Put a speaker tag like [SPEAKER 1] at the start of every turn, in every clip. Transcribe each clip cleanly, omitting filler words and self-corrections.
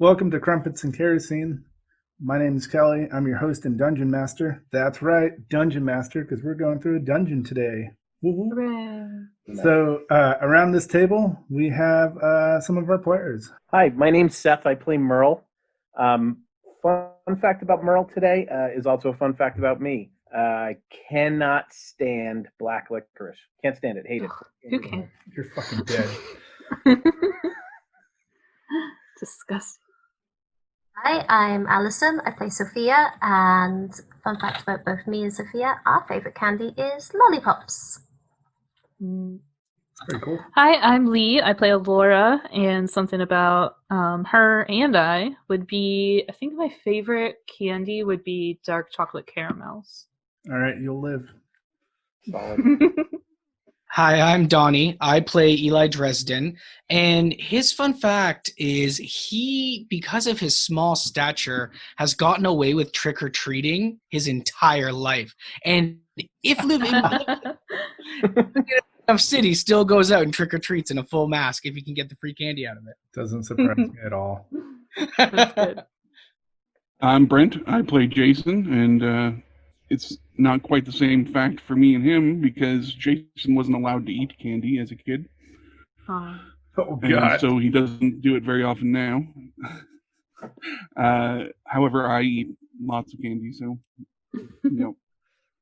[SPEAKER 1] Welcome to Crumpets and Kerosene. My name is Kelly. I'm your host and dungeon master. That's right, dungeon master, because we're going through a dungeon today.
[SPEAKER 2] Hooray.
[SPEAKER 1] So, around this table, we have some of our players.
[SPEAKER 3] Hi, my name's Seth. I play Merle. Fun fact about Merle today is also a fun fact about me. I cannot stand black licorice. Can't stand it. Hate it.
[SPEAKER 2] Who can?
[SPEAKER 1] You're fucking dead.
[SPEAKER 2] Disgusting.
[SPEAKER 4] Hi, I'm Alison. I play Sophia, and fun fact about both me and Sophia, our favourite candy is lollipops.
[SPEAKER 1] That's pretty cool.
[SPEAKER 2] Hi, I'm Lee. I play Laura, and something about her and I would be, I think my favorite candy would be dark chocolate caramels.
[SPEAKER 1] All right, you'll live.
[SPEAKER 3] Solid.
[SPEAKER 5] Hi, I'm Donnie. I play Eli Dresden, and his fun fact is he, because of his small stature, has gotten away with trick-or-treating his entire life. And if living in enough city, still goes out and trick-or-treats in a full mask if he can get the free candy out of it.
[SPEAKER 1] Doesn't surprise me at all.
[SPEAKER 2] That's good.
[SPEAKER 6] I'm Brent. I play Jason, and it's not quite the same fact for me and him because Jason wasn't allowed to eat candy as a kid.
[SPEAKER 2] Aw.
[SPEAKER 1] Oh,
[SPEAKER 6] And
[SPEAKER 1] God.
[SPEAKER 6] so he doesn't do it very often now. However, I eat lots of candy, so,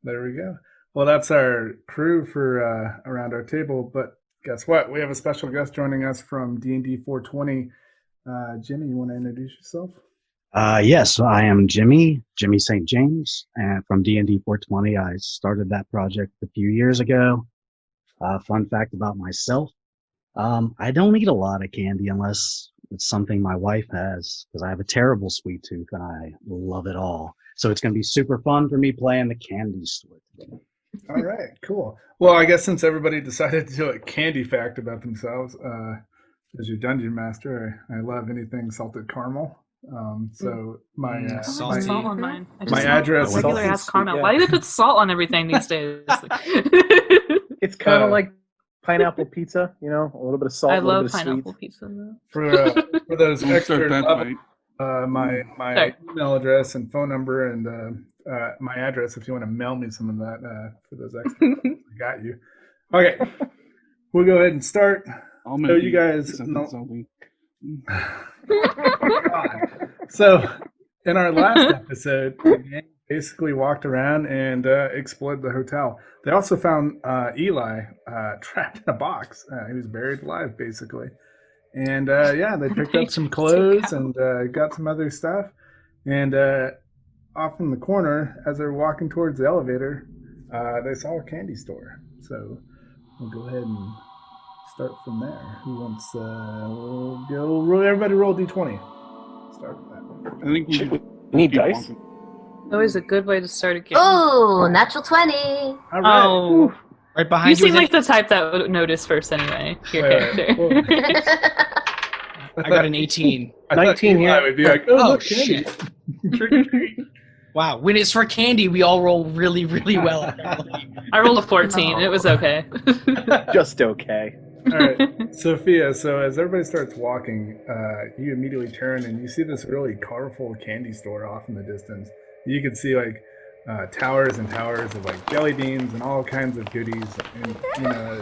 [SPEAKER 1] There we go. Well, that's our crew for around our table. But guess what? We have a special guest joining us from D&D 420. Jimmy, you want to introduce yourself?
[SPEAKER 7] Yes, I am Jimmy St. James, and from D&D 420. I started that project a few years ago. Fun fact about myself, I don't eat a lot of candy unless it's something my wife has, because I have a terrible sweet tooth and I love it all. So it's going to be super fun for me playing the candy store today.
[SPEAKER 1] All right, cool. Well, I guess since everybody decided to do a candy fact about themselves, as your dungeon master, I love anything salted caramel. So my
[SPEAKER 2] I don't have
[SPEAKER 5] Salty.
[SPEAKER 2] salt on mine. I just
[SPEAKER 1] my
[SPEAKER 2] want
[SPEAKER 1] address-
[SPEAKER 2] regular
[SPEAKER 3] Salty
[SPEAKER 2] ass
[SPEAKER 3] sweet,
[SPEAKER 2] caramel.
[SPEAKER 3] yeah.
[SPEAKER 2] Why do they put salt on everything these days?
[SPEAKER 3] It's kind of
[SPEAKER 1] Uh,
[SPEAKER 3] like pineapple pizza, a little bit of salt,
[SPEAKER 2] I
[SPEAKER 3] a little
[SPEAKER 2] love
[SPEAKER 3] bit of
[SPEAKER 2] pineapple
[SPEAKER 3] sweet.
[SPEAKER 2] pizza though.
[SPEAKER 1] for those
[SPEAKER 6] don't
[SPEAKER 1] extra
[SPEAKER 6] start that
[SPEAKER 1] levels,
[SPEAKER 6] fight.
[SPEAKER 1] my
[SPEAKER 2] Sorry.
[SPEAKER 1] email address and phone number and my address if you want to mail me some of that for those extra levels. I got you. Okay, we'll go ahead and start.
[SPEAKER 6] I'll
[SPEAKER 1] So
[SPEAKER 6] make
[SPEAKER 1] you guys
[SPEAKER 6] something
[SPEAKER 1] know-
[SPEAKER 6] salty.
[SPEAKER 1] God. So in our last episode, the gang basically walked around and explored the hotel. They also found Eli trapped in a box. He was buried alive, basically. And they picked up some clothes and got some other stuff. And off in the corner, as they're walking towards the elevator, they saw a candy store. So we'll go ahead and start from there. Who wants? We'll go. Everybody roll d20. Start with that.
[SPEAKER 6] I think we should
[SPEAKER 3] We need
[SPEAKER 6] keep
[SPEAKER 3] dice.
[SPEAKER 6] walking.
[SPEAKER 2] Always a good way to start a game.
[SPEAKER 4] Oh, natural 20.
[SPEAKER 1] All right.
[SPEAKER 2] Oh,
[SPEAKER 5] Right behind
[SPEAKER 2] you
[SPEAKER 5] you.
[SPEAKER 2] seem like the type that would notice first anyway. Your
[SPEAKER 1] Wait,
[SPEAKER 2] character.
[SPEAKER 5] I got an 18.
[SPEAKER 1] I thought
[SPEAKER 3] 19
[SPEAKER 1] Eli
[SPEAKER 3] here.
[SPEAKER 1] would be like, oh,
[SPEAKER 5] Oh,
[SPEAKER 1] look, candy.
[SPEAKER 5] shit.
[SPEAKER 1] Trick or treat.
[SPEAKER 5] Wow. When it's for candy, we all roll really, really well. apparently.
[SPEAKER 2] I rolled a 14. It was okay.
[SPEAKER 3] Just okay.
[SPEAKER 1] All right, Sophia. So as everybody starts walking, you immediately turn and you see this really colorful candy store off in the distance. You can see like towers and towers of like jelly beans and all kinds of goodies, and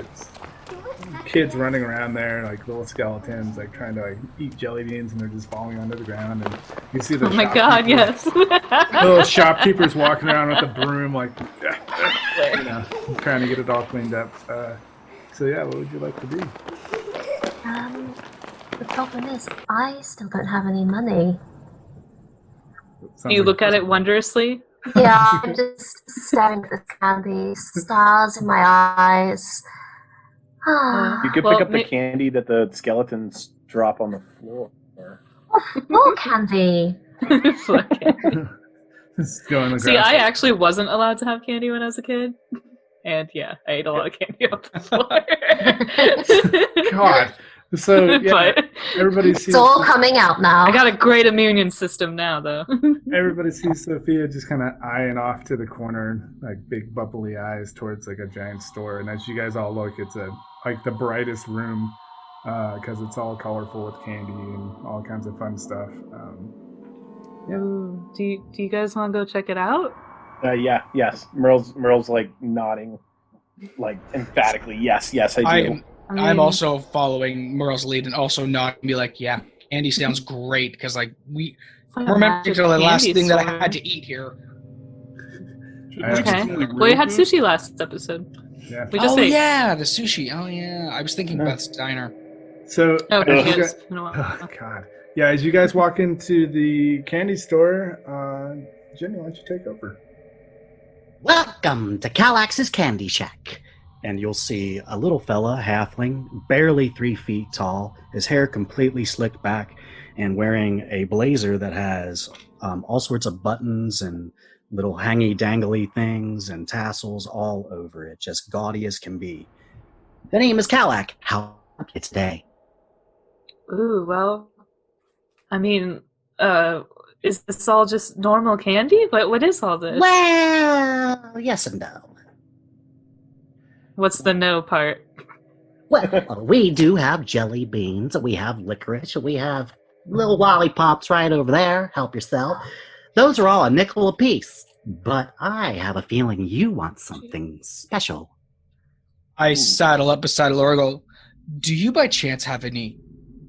[SPEAKER 1] it's kids running around there like little skeletons, like trying to like eat jelly beans, and they're just falling onto the ground. And you see the
[SPEAKER 2] Oh my god, yes.
[SPEAKER 1] little shopkeepers walking around with a broom, like trying to get it all cleaned up. So yeah, what would you like to do?
[SPEAKER 4] The problem is, I still don't have any money.
[SPEAKER 2] Do you look at it wondrously?
[SPEAKER 4] Yeah, I'm just staring at the candy, stars in my eyes.
[SPEAKER 3] You could
[SPEAKER 2] Well,
[SPEAKER 3] pick up the
[SPEAKER 2] may-
[SPEAKER 3] candy that the skeletons drop on the floor.
[SPEAKER 4] More candy.
[SPEAKER 2] Fucking-
[SPEAKER 1] Just go on the
[SPEAKER 2] See,
[SPEAKER 1] ground.
[SPEAKER 2] I actually wasn't allowed to have candy when I was a kid. And yeah, I ate a lot of candy off the floor.
[SPEAKER 1] God. So yeah,
[SPEAKER 2] But
[SPEAKER 1] everybody sees
[SPEAKER 4] It's all coming out now.
[SPEAKER 2] I got a great immune system now, though.
[SPEAKER 1] everybody sees Sophia just kind of eyeing off to the corner, like big bubbly eyes towards like a giant store. And as you guys all look, it's like the brightest room because it's all colorful with candy and all kinds of fun stuff. Yeah.
[SPEAKER 2] Ooh, do you guys want to go check it out?
[SPEAKER 3] Yes. Merle's like nodding, like emphatically. Yes, I do.
[SPEAKER 5] I'm also following Merle's lead and also not be like, yeah, candy sounds great because like we remember the last thing that I had to eat here.
[SPEAKER 2] Okay. Well, you had sushi last episode.
[SPEAKER 1] Yeah.
[SPEAKER 2] We just ate.
[SPEAKER 5] Yeah, the sushi. Oh yeah, I was thinking Beth's diner.
[SPEAKER 1] So,
[SPEAKER 2] yes.
[SPEAKER 1] Oh God, yeah. As you guys walk into the candy store, Jimmy, why don't you take over?
[SPEAKER 7] Welcome to Calax's Candy Shack. And you'll see a little fella, halfling, barely 3 feet tall, his hair completely slicked back, and wearing a blazer that has all sorts of buttons and little hangy-dangly things and tassels all over it, just gaudy as can be. The name is Calax. How are you today?
[SPEAKER 2] Ooh, well, I mean, is this all just normal candy? What is all this?
[SPEAKER 7] Well, yes and no.
[SPEAKER 2] What's the no part?
[SPEAKER 7] Well, we do have jelly beans, we have licorice, we have little lollipops right over there. Help yourself. Those are all a nickel apiece. But I have a feeling you want something special.
[SPEAKER 5] I saddle up beside Laura. Go, do you by chance have any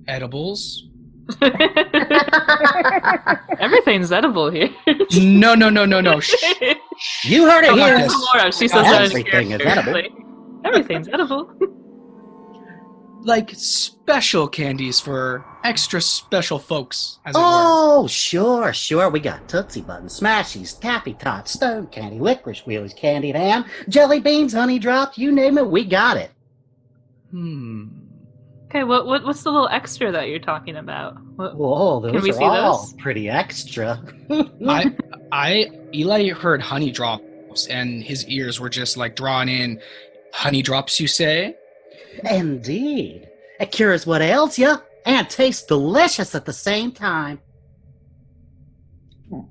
[SPEAKER 5] edibles?
[SPEAKER 2] Everything's edible here.
[SPEAKER 5] No.
[SPEAKER 7] You heard it here.
[SPEAKER 2] Laura, she says
[SPEAKER 7] everything is edible.
[SPEAKER 2] Everything's edible.
[SPEAKER 5] Like special candies for extra special folks, as it were.
[SPEAKER 7] Oh, sure. We got Tootsie Buttons, Smashies, Taffy Tots, Stone Candy, Licorice Wheelies, Candied Ham, Jelly Beans, Honey Drops, you name it, we got it.
[SPEAKER 2] Okay, what's the little extra that you're talking about?
[SPEAKER 7] Whoa, those are all pretty extra.
[SPEAKER 5] Eli heard honey drops, and his ears were just like drawn in. Honey drops, you say?
[SPEAKER 7] Indeed. It cures what ails you and tastes delicious at the same time.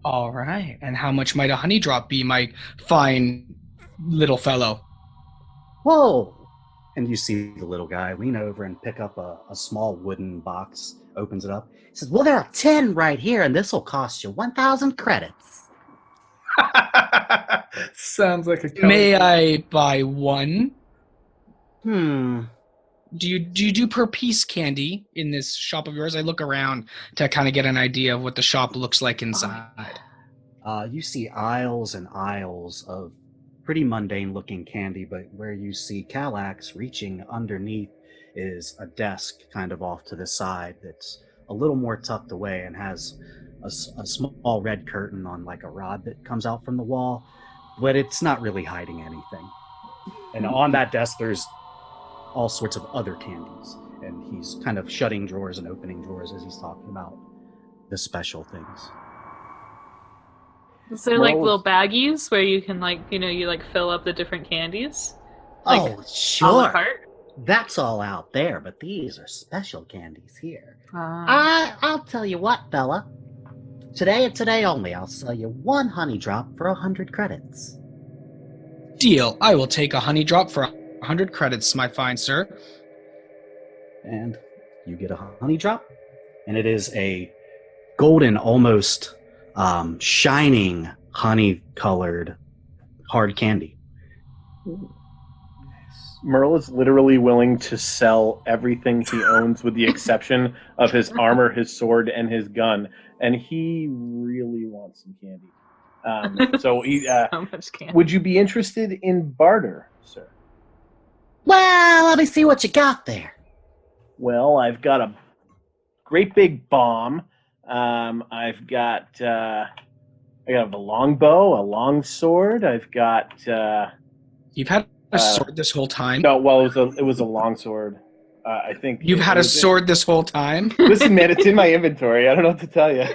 [SPEAKER 5] All right. And how much might a honey drop be, my fine little fellow?
[SPEAKER 7] Whoa. And you see the little guy lean over and pick up a small wooden box, opens it up. He says, well, there are 10 right here, and this will cost you 1,000 credits.
[SPEAKER 1] Sounds like a...
[SPEAKER 5] May I buy one?
[SPEAKER 7] Do
[SPEAKER 5] you do per piece candy in this shop of yours? I look around to kind of get an idea of what the shop looks like inside.
[SPEAKER 7] You see aisles and aisles of pretty mundane looking candy, but where you see Calax reaching underneath is a desk kind of off to the side that's a little more tucked away and has a small red curtain on like a rod that comes out from the wall, but it's not really hiding anything. And on that desk there's all sorts of other candies, and he's kind of shutting drawers and opening drawers as he's talking about the special things.
[SPEAKER 2] Is there like little baggies where you can you fill up the different candies?
[SPEAKER 7] Oh, sure. That's all out there, but these are special candies here. I'll tell you what, fella. Today and today only, I'll sell you 1 honey drop for 100 credits.
[SPEAKER 5] Deal. I will take a honey drop for 100 credits, my fine sir.
[SPEAKER 7] And you get a honey drop, and it is a golden, almost shining, honey-colored hard candy.
[SPEAKER 3] Merle is literally willing to sell everything he owns with the exception of his armor, his sword, and his gun. And he really wants some candy. So he,
[SPEAKER 2] so much candy.
[SPEAKER 3] Would you be interested in barter, sir?
[SPEAKER 7] Well, let me see what you got there.
[SPEAKER 3] Well, I've got a great big bomb. I've got a longbow, a long sword. I've got.
[SPEAKER 5] You've had a sword this whole time?
[SPEAKER 3] No, well, it was a long sword. I think
[SPEAKER 5] you've had a sword this whole time.
[SPEAKER 3] Listen, man, it's in my inventory. I don't know what to tell you.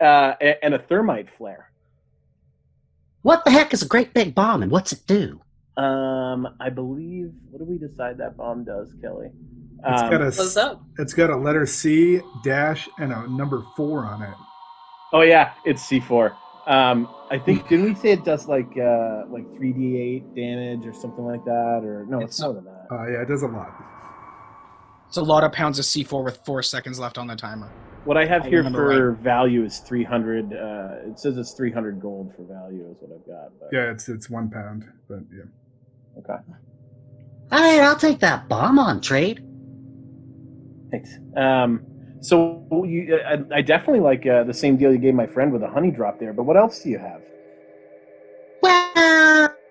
[SPEAKER 3] And a thermite flare.
[SPEAKER 7] What the heck is a great big bomb, and what's it do?
[SPEAKER 3] I believe. What do we decide that bomb does, Kelly?
[SPEAKER 1] It's got a letter C dash and a number 4 on it.
[SPEAKER 3] Oh yeah, it's C4. I think didn't we say it does like 3d8 damage or something like that? Or no, it's more than that.
[SPEAKER 1] Yeah, it does a lot.
[SPEAKER 5] It's a lot of pounds of C4 with 4 seconds left on the timer.
[SPEAKER 3] What I have here for
[SPEAKER 5] right.
[SPEAKER 3] value is 300. It says it's 300 gold for value is what I've got. But...
[SPEAKER 1] Yeah, it's 1 pound, but yeah.
[SPEAKER 3] Okay.
[SPEAKER 8] Hey, I'll take that bomb on trade.
[SPEAKER 3] Thanks. So I definitely like the same deal you gave my friend with a honey drop there. But what else do you have?
[SPEAKER 8] Well,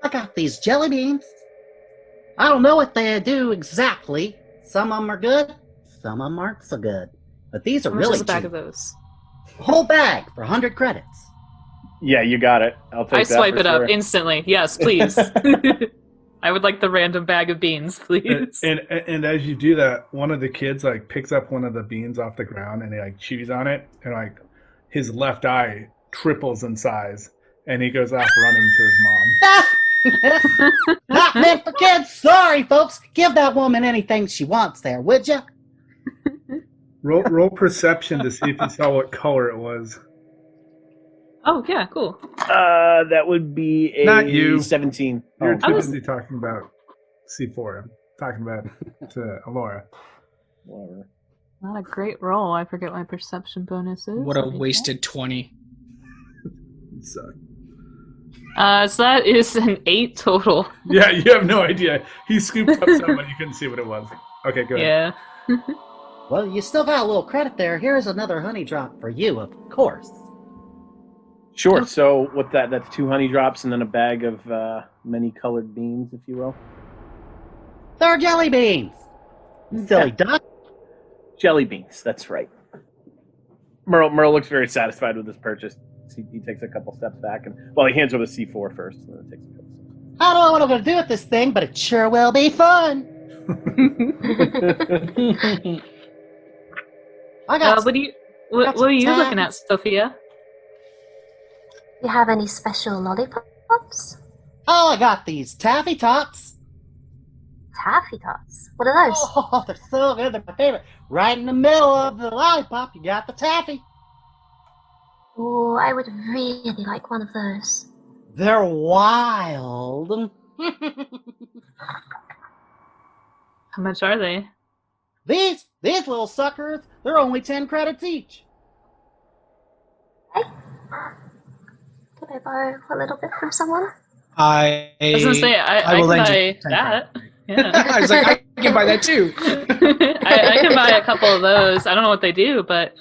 [SPEAKER 8] I got these jelly beans. I don't know what they do exactly. Some of them are good, some of them aren't so good. But these are
[SPEAKER 2] How much
[SPEAKER 8] really
[SPEAKER 2] is a bag
[SPEAKER 8] cheap.
[SPEAKER 2] of those?
[SPEAKER 8] Whole bag for 100 credits.
[SPEAKER 3] Yeah, you got it. I'll take
[SPEAKER 2] I
[SPEAKER 3] that.
[SPEAKER 2] swipe
[SPEAKER 3] for
[SPEAKER 2] it
[SPEAKER 3] sure.
[SPEAKER 2] up instantly. Yes, please. I would like the random bag of beans, please.
[SPEAKER 1] And as you do that, one of the kids like picks up one of the beans off the ground and he like chews on it, and like his left eye triples in size, and he goes off running to his mom.
[SPEAKER 8] Not meant for kids. Sorry, folks. Give that woman anything she wants there, would you?
[SPEAKER 1] Roll perception to see if you saw what color it was.
[SPEAKER 2] Oh, yeah, cool.
[SPEAKER 3] That would be a
[SPEAKER 1] Not you.
[SPEAKER 3] 17.
[SPEAKER 1] You're
[SPEAKER 3] Oh,
[SPEAKER 1] too
[SPEAKER 2] I was-
[SPEAKER 1] busy talking about C4. I'm talking about to Alora.
[SPEAKER 3] whatever.
[SPEAKER 2] Not a great roll. I forget my perception bonus is.
[SPEAKER 5] What a
[SPEAKER 2] Let me
[SPEAKER 5] wasted 20.
[SPEAKER 1] You suck.
[SPEAKER 2] check. So that is an 8 total.
[SPEAKER 1] Yeah, you have no idea. He scooped up some, but you couldn't see what it was. Okay, good.
[SPEAKER 2] Yeah.
[SPEAKER 8] Well, you still got a little credit there. Here's another honey drop for you, of course.
[SPEAKER 3] Sure. So what that's 2 honey drops and then a bag of many colored beans, if you will.
[SPEAKER 8] They're jelly beans. Silly duck.
[SPEAKER 3] Jelly beans. That's right. Merle looks very satisfied with this purchase. He takes a couple steps back and he hands over the C4 first, and then takes a couple steps.
[SPEAKER 8] I don't know what I'm going to do with this thing, but it sure will be fun. I got
[SPEAKER 2] What are you looking at, Sophia?
[SPEAKER 4] Do you have any special lollipops?
[SPEAKER 8] I got these taffy tots.
[SPEAKER 4] Taffy tots. What are those?
[SPEAKER 8] Oh, they're so good. They're my favorite. Right in the middle of the lollipop, you got the taffy.
[SPEAKER 4] Oh, I would really like one of those.
[SPEAKER 8] They're wild.
[SPEAKER 2] How much are they?
[SPEAKER 8] These little suckers, they're only 10 credits each.
[SPEAKER 4] Hey. Could I borrow a little bit from someone?
[SPEAKER 2] I was gonna say I
[SPEAKER 5] will
[SPEAKER 2] can
[SPEAKER 5] lend you
[SPEAKER 2] buy
[SPEAKER 5] 10
[SPEAKER 2] that.
[SPEAKER 5] credits.
[SPEAKER 2] Yeah.
[SPEAKER 5] I was like, I can buy that too.
[SPEAKER 2] I can buy a couple of those. I don't know what they do, but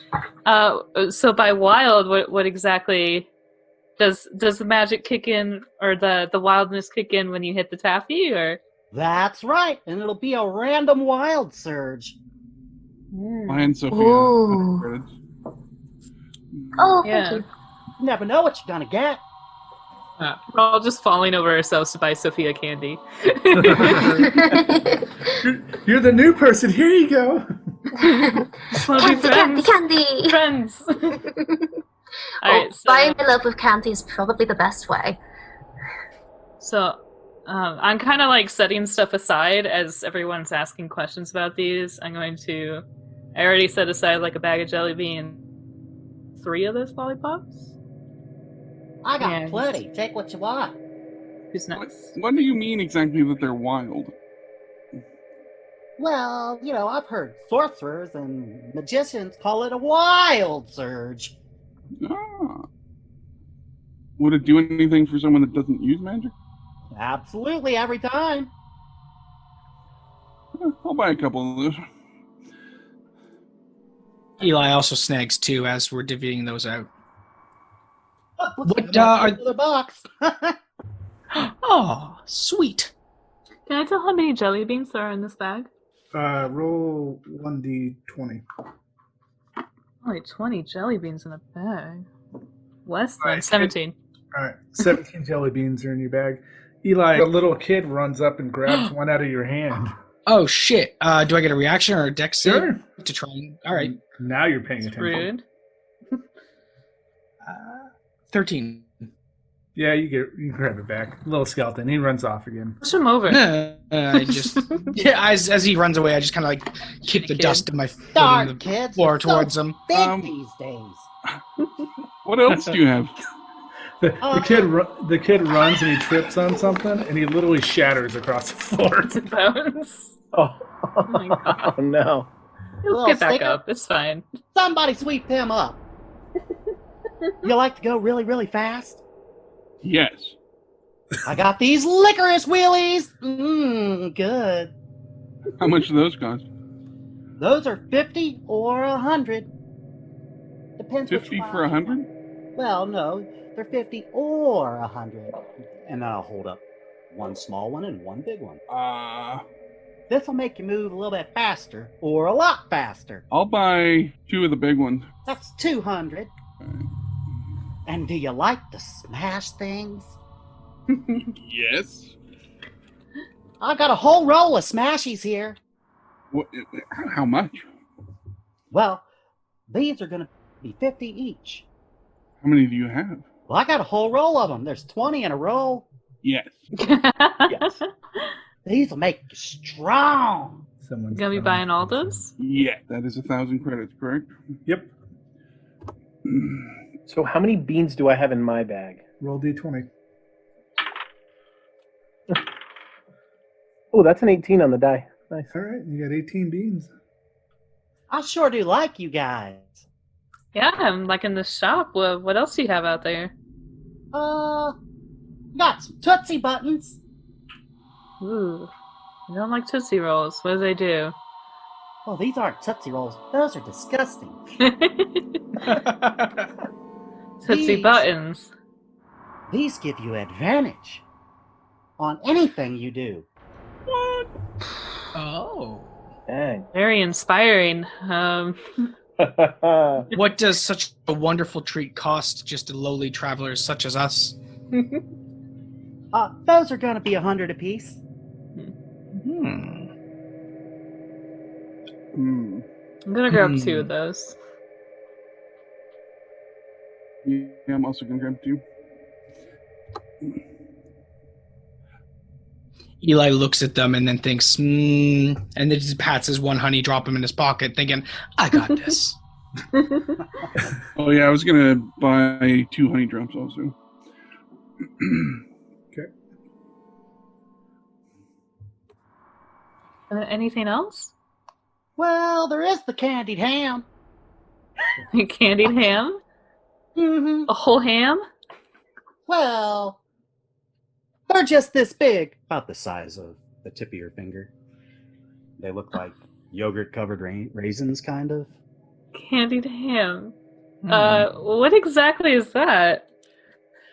[SPEAKER 2] so by wild, what exactly does the magic kick in, or the wildness kick in when you hit the taffy, or?
[SPEAKER 8] That's right, and it'll be a random wild surge.
[SPEAKER 6] And Sophia.
[SPEAKER 4] Ooh.
[SPEAKER 6] Credits.
[SPEAKER 4] Oh,
[SPEAKER 2] Yeah.
[SPEAKER 4] thank you.
[SPEAKER 8] You never know what you're gonna get.
[SPEAKER 2] We're all just falling over ourselves to buy Sophia candy.
[SPEAKER 1] You're the new person. Here you go.
[SPEAKER 2] Just want to be
[SPEAKER 4] Candy,
[SPEAKER 2] friends.
[SPEAKER 4] candy!
[SPEAKER 2] Friends. All right,
[SPEAKER 4] Buying my love with candy is probably the best way.
[SPEAKER 2] So I'm kind of like setting stuff aside as everyone's asking questions about these. I already set aside like a bag of jelly beans, 3 of those lollipops.
[SPEAKER 8] I got
[SPEAKER 2] And-
[SPEAKER 8] plenty. Take what you want.
[SPEAKER 2] Who's next?
[SPEAKER 6] What do you mean exactly that they're wild?
[SPEAKER 8] Well, I've heard sorcerers and magicians call it a wild surge.
[SPEAKER 6] Ah. Would it do anything for someone that doesn't use magic?
[SPEAKER 8] Absolutely, every time.
[SPEAKER 6] I'll buy a couple of those.
[SPEAKER 5] Eli also snags 2 as we're divvying those out.
[SPEAKER 8] Looks
[SPEAKER 5] What,
[SPEAKER 8] like I'm in another box.
[SPEAKER 5] Oh, sweet.
[SPEAKER 2] Can I tell how many jelly beans there are in this bag?
[SPEAKER 1] Roll 1d20.
[SPEAKER 2] Only 20 jelly beans in a bag. Less than
[SPEAKER 1] Right.
[SPEAKER 2] 17.
[SPEAKER 1] All right, 17 jelly beans are in your bag. Eli, a little kid runs up and grabs one out of your hand.
[SPEAKER 5] Oh, shit. Do I get a reaction or a dex save
[SPEAKER 1] Sure.
[SPEAKER 5] to try and... All right.
[SPEAKER 1] Now you're paying
[SPEAKER 2] It's
[SPEAKER 1] attention.
[SPEAKER 2] rude.
[SPEAKER 5] 13.
[SPEAKER 1] Yeah, you grab it back. Little skeleton. He runs off again.
[SPEAKER 2] Push him over.
[SPEAKER 5] I just... Yeah, as he runs away, I just kind of like kick the
[SPEAKER 2] Kid.
[SPEAKER 5] dust of my foot
[SPEAKER 8] Darn
[SPEAKER 5] on the
[SPEAKER 8] kids.
[SPEAKER 5] floor
[SPEAKER 8] are so
[SPEAKER 5] towards him.
[SPEAKER 8] big
[SPEAKER 6] Um,
[SPEAKER 8] these days.
[SPEAKER 6] What else do you have?
[SPEAKER 1] The kid runs and he trips on something and he literally shatters across the floor.
[SPEAKER 2] To bones.
[SPEAKER 3] Oh,
[SPEAKER 2] my God.
[SPEAKER 3] Oh no.
[SPEAKER 2] He'll
[SPEAKER 8] Little
[SPEAKER 2] get back
[SPEAKER 8] sticker?
[SPEAKER 2] up. It's fine.
[SPEAKER 8] Somebody sweep him up. You like to go really, really fast?
[SPEAKER 6] Yes.
[SPEAKER 8] I got these licorice wheelies. Good.
[SPEAKER 6] How much do those cost?
[SPEAKER 8] Those are 50 or 100. Depends which
[SPEAKER 6] 50
[SPEAKER 8] one.
[SPEAKER 6] for 100?
[SPEAKER 8] Well, no, they're 50 or 100. And then I'll hold up one small one and one big one. This will make you move a little bit faster or a lot faster.
[SPEAKER 6] I'll buy 2 of the big ones.
[SPEAKER 8] That's 200. And do you like to smash things?
[SPEAKER 6] Yes.
[SPEAKER 8] I got a whole roll of smashies here.
[SPEAKER 6] What? How much?
[SPEAKER 8] Well, these are going to be 50 each.
[SPEAKER 6] How many do you have?
[SPEAKER 8] Well, I got a whole roll of them. There's 20 in a roll.
[SPEAKER 6] Yes.
[SPEAKER 3] Yes.
[SPEAKER 8] These will make you strong.
[SPEAKER 1] Someone's
[SPEAKER 2] Gonna be buying all those?
[SPEAKER 6] Yeah, that is 1,000 credits, correct?
[SPEAKER 1] Yep.
[SPEAKER 3] So how many beans do I have in my bag?
[SPEAKER 1] Roll d20.
[SPEAKER 3] Oh, that's an 18 on the die. Nice.
[SPEAKER 1] All right, you got 18 beans.
[SPEAKER 8] I sure do like you guys.
[SPEAKER 2] Yeah, I'm like in the shop. What else do you have out there?
[SPEAKER 8] Got some Tootsie Buttons.
[SPEAKER 2] Ooh. I don't like Tootsie Rolls. What do they do?
[SPEAKER 8] Well, these aren't Tootsie Rolls. Those are disgusting.
[SPEAKER 2] Tootsie
[SPEAKER 8] These-
[SPEAKER 2] Buttons.
[SPEAKER 8] These give you advantage on anything you do.
[SPEAKER 5] Oh.
[SPEAKER 3] Dang.
[SPEAKER 2] Very inspiring.
[SPEAKER 5] What does such a wonderful treat cost just to lowly travelers such as us?
[SPEAKER 8] Those are going to be 100 apiece.
[SPEAKER 5] Hmm.
[SPEAKER 2] I'm gonna grab 2 of those.
[SPEAKER 6] Yeah, I'm also going to grab 2.
[SPEAKER 5] Eli looks at them and then thinks, and then just pats his one honey, drop him in his pocket, thinking, I got this.
[SPEAKER 6] Oh, yeah, I was going to buy 2 honey drops also.
[SPEAKER 1] Okay.
[SPEAKER 2] Anything else?
[SPEAKER 8] Well, there is the candied ham.
[SPEAKER 2] Candied ham?
[SPEAKER 8] Mm-hmm.
[SPEAKER 2] A whole ham?
[SPEAKER 8] Well, they're just this big. About the size of the tip of your finger. They look like yogurt-covered raisins, kind of.
[SPEAKER 2] Candied ham. What exactly is that?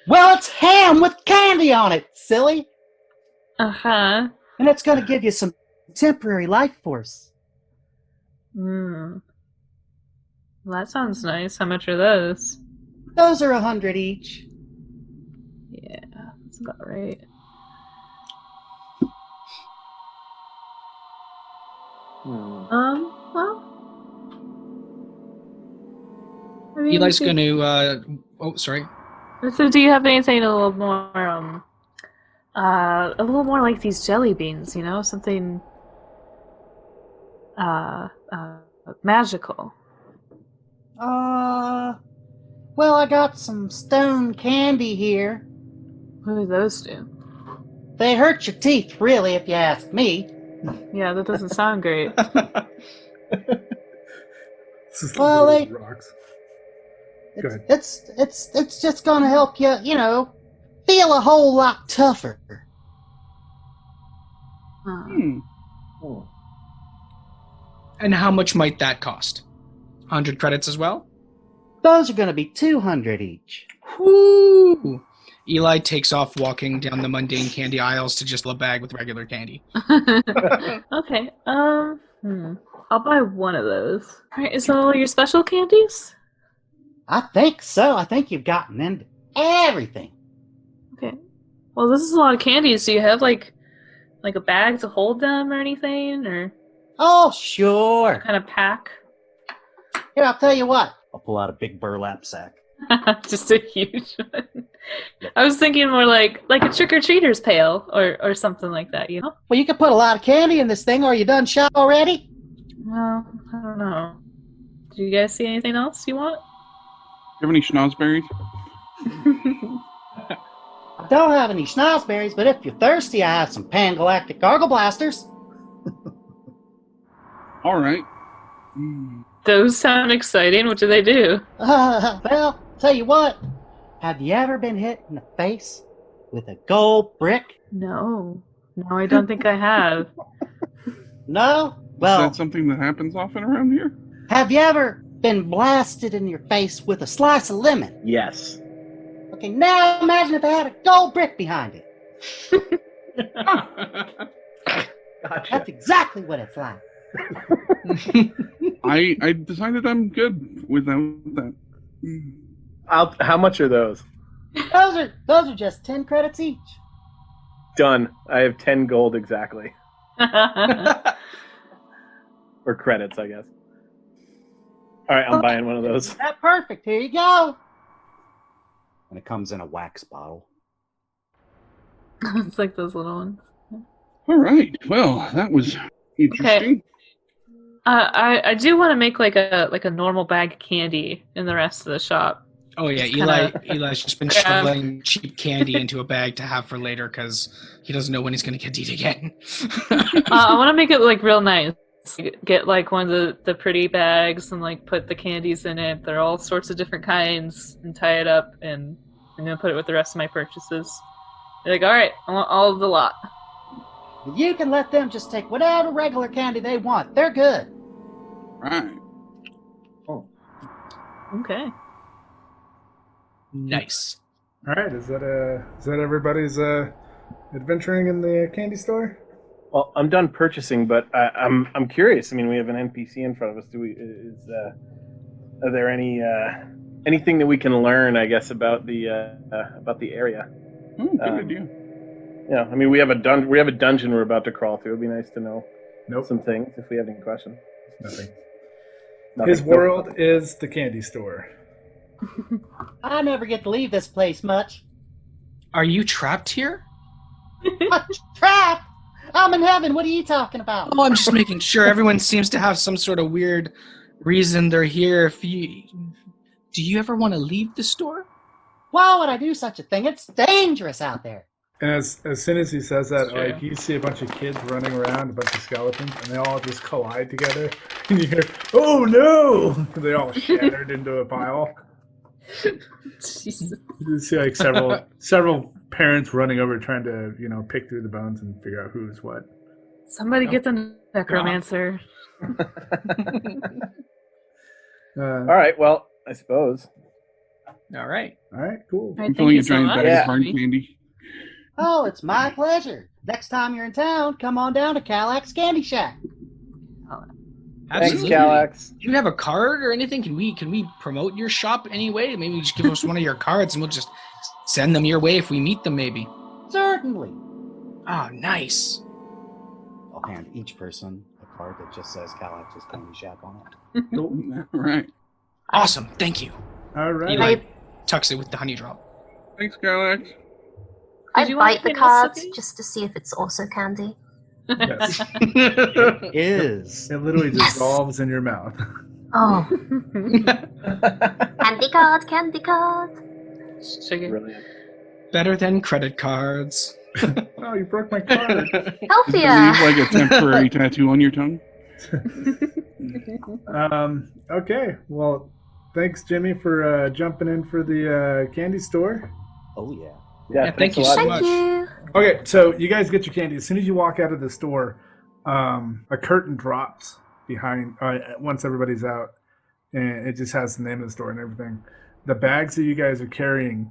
[SPEAKER 8] Well, it's ham with candy on it, silly.
[SPEAKER 2] Uh-huh.
[SPEAKER 8] And it's going to give you some temporary life force.
[SPEAKER 2] Well, that sounds nice. How much are those?
[SPEAKER 8] Those are 100 each.
[SPEAKER 2] Yeah, that's about right. Well. I mean,
[SPEAKER 5] Eli's going to, oh, sorry.
[SPEAKER 2] So do you have anything a little more, like these jelly beans, you know? Something, magical.
[SPEAKER 8] Well, I got some stone candy here.
[SPEAKER 2] What do those do?
[SPEAKER 8] They hurt your teeth, really, if you ask me.
[SPEAKER 2] Yeah, that doesn't sound great.
[SPEAKER 8] Well, they
[SPEAKER 1] rocks.
[SPEAKER 8] it's just gonna help you, feel a whole lot tougher.
[SPEAKER 5] And how much might that cost? 100 credits as well?
[SPEAKER 8] Those are gonna be 200 each.
[SPEAKER 5] Woo! Eli takes off walking down the mundane candy aisles to just a bag with regular candy.
[SPEAKER 2] Okay, I'll buy one of those. Alright, is that all your special candies?
[SPEAKER 8] I think so. I think you've gotten into everything.
[SPEAKER 2] Okay. Well, this is a lot of candies. Do you have, like a bag to hold them or anything? Or
[SPEAKER 8] Oh, sure.
[SPEAKER 2] kind of pack?
[SPEAKER 8] Here, I'll tell you what. I'll pull out a big burlap sack.
[SPEAKER 2] Just a huge one. I was thinking more like a trick-or-treater's pail or something like that, you know?
[SPEAKER 8] Well, you can put a lot of candy in this thing, or are you done shot already?
[SPEAKER 2] Well, I don't know. Do you guys see anything else you want?
[SPEAKER 6] You have any schnozberries?
[SPEAKER 8] I don't have any schnozberries, but if you're thirsty, I have some pan-galactic gargle blasters.
[SPEAKER 6] All right.
[SPEAKER 2] Those sound exciting. What do they do?
[SPEAKER 8] Well, tell you what. Have you ever been hit in the face with a gold brick?
[SPEAKER 2] No. No, I don't think I have.
[SPEAKER 8] No?
[SPEAKER 6] Is
[SPEAKER 8] Well,
[SPEAKER 6] that something that happens often around here?
[SPEAKER 8] have you ever been blasted in your face with a slice of lemon?
[SPEAKER 3] Yes.
[SPEAKER 8] Okay, now imagine if they had a gold brick behind it.
[SPEAKER 3] Gotcha.
[SPEAKER 8] That's exactly what it's like.
[SPEAKER 6] I decided I'm good without that.
[SPEAKER 3] How much are those?
[SPEAKER 8] Those are just 10 credits each.
[SPEAKER 3] Done. I have 10 gold exactly. Or credits, I guess. All right, I'm buying one of those.
[SPEAKER 8] That's perfect. Here you go. And it comes in a wax bottle.
[SPEAKER 2] It's like those little ones.
[SPEAKER 6] All right. Well, that was interesting.
[SPEAKER 2] I do want to make like a normal bag of candy in the rest of the shop.
[SPEAKER 5] Oh yeah,
[SPEAKER 2] Just kinda-
[SPEAKER 5] Eli's just been shoveling cheap candy into a bag to have for later because he doesn't know when he's going to get to eat again.
[SPEAKER 2] I want to make it like real nice. Get like one of the pretty bags and like put the candies in it. They're all sorts of different kinds and tie it up, and I'm gonna put it with the rest of my purchases. They're like, all right, I want all of the lot.
[SPEAKER 8] You can let them just take whatever regular candy they want. They're good.
[SPEAKER 6] Right.
[SPEAKER 2] Okay.
[SPEAKER 5] Nice.
[SPEAKER 1] All right, is that everybody's adventuring in the candy store?
[SPEAKER 3] Well, I'm done purchasing, but I'm curious. I mean, we have an NPC in front of us. Are there anything that we can learn? I guess about the area.
[SPEAKER 6] Good idea.
[SPEAKER 3] Yeah, I mean, we have a dungeon we're about to crawl through. It'd be nice to know some things if we have any questions.
[SPEAKER 1] Nothing.
[SPEAKER 3] Nothing.
[SPEAKER 1] His world is the candy store.
[SPEAKER 8] I never get to leave this place much.
[SPEAKER 5] Are you trapped here?
[SPEAKER 8] Trapped? I'm in heaven. What are you talking about?
[SPEAKER 5] Oh, I'm just making sure. Everyone seems to have some sort of weird reason they're here. Do you ever want to leave the store?
[SPEAKER 8] Why would I do such a thing? It's dangerous out there.
[SPEAKER 1] And as soon as he says that,
[SPEAKER 5] Sure.
[SPEAKER 1] like you see a bunch of kids running around, a bunch of skeletons, and they all just collide together. And you hear, "Oh no!" They all shattered into a pile.
[SPEAKER 2] Jesus.
[SPEAKER 1] You see like several parents running over trying to pick through the bones and figure out who's what.
[SPEAKER 2] Somebody get the necromancer.
[SPEAKER 3] All right. Well, I suppose.
[SPEAKER 5] All right.
[SPEAKER 1] All right, cool.
[SPEAKER 2] All right,
[SPEAKER 6] I'm
[SPEAKER 2] thank
[SPEAKER 6] filling
[SPEAKER 2] you
[SPEAKER 6] a
[SPEAKER 2] so
[SPEAKER 6] giant
[SPEAKER 2] much.
[SPEAKER 6] bag
[SPEAKER 3] Yeah.
[SPEAKER 6] of hard candy.
[SPEAKER 8] Oh, it's my pleasure. Next time you're in town, come on down to Calax Candy Shack.
[SPEAKER 3] Thanks,
[SPEAKER 5] Absolutely.
[SPEAKER 3] Calax.
[SPEAKER 5] Do you have a card or anything? Can we promote your shop anyway? Maybe just give us one of your cards and we'll just send them your way if we meet them maybe.
[SPEAKER 8] Certainly.
[SPEAKER 5] Oh, nice.
[SPEAKER 8] I'll hand each person a card that just says Calax's Candy Shack on it.
[SPEAKER 6] All right.
[SPEAKER 5] Awesome. Thank you.
[SPEAKER 1] All right.
[SPEAKER 5] Eli tucks it with the honey drop.
[SPEAKER 6] Thanks, Galax.
[SPEAKER 4] I
[SPEAKER 2] you want
[SPEAKER 4] bite the
[SPEAKER 2] peanut
[SPEAKER 4] cards
[SPEAKER 2] recipe?
[SPEAKER 4] just to see if it's also candy.
[SPEAKER 1] Yes.
[SPEAKER 8] Is.
[SPEAKER 1] It literally dissolves in your mouth.
[SPEAKER 4] Oh, candy card, candy card.
[SPEAKER 2] Sugar.
[SPEAKER 3] Brilliant.
[SPEAKER 5] Better than credit cards.
[SPEAKER 1] Oh, you broke my card.
[SPEAKER 6] Does it
[SPEAKER 4] Healthier.
[SPEAKER 6] leave like a temporary tattoo on your tongue?
[SPEAKER 1] Okay. Well, thanks, Jimmy, for jumping in for the candy store.
[SPEAKER 8] Oh, yeah.
[SPEAKER 3] Yeah,
[SPEAKER 5] Yeah, thank
[SPEAKER 3] thanks
[SPEAKER 5] you
[SPEAKER 3] a lot.
[SPEAKER 5] so
[SPEAKER 4] Thank
[SPEAKER 5] much.
[SPEAKER 4] you.
[SPEAKER 1] Okay, so you guys get your candy. As soon as you walk out of the store, a curtain drops behind once everybody's out, and it just has the name of the store and everything. The bags that you guys are carrying,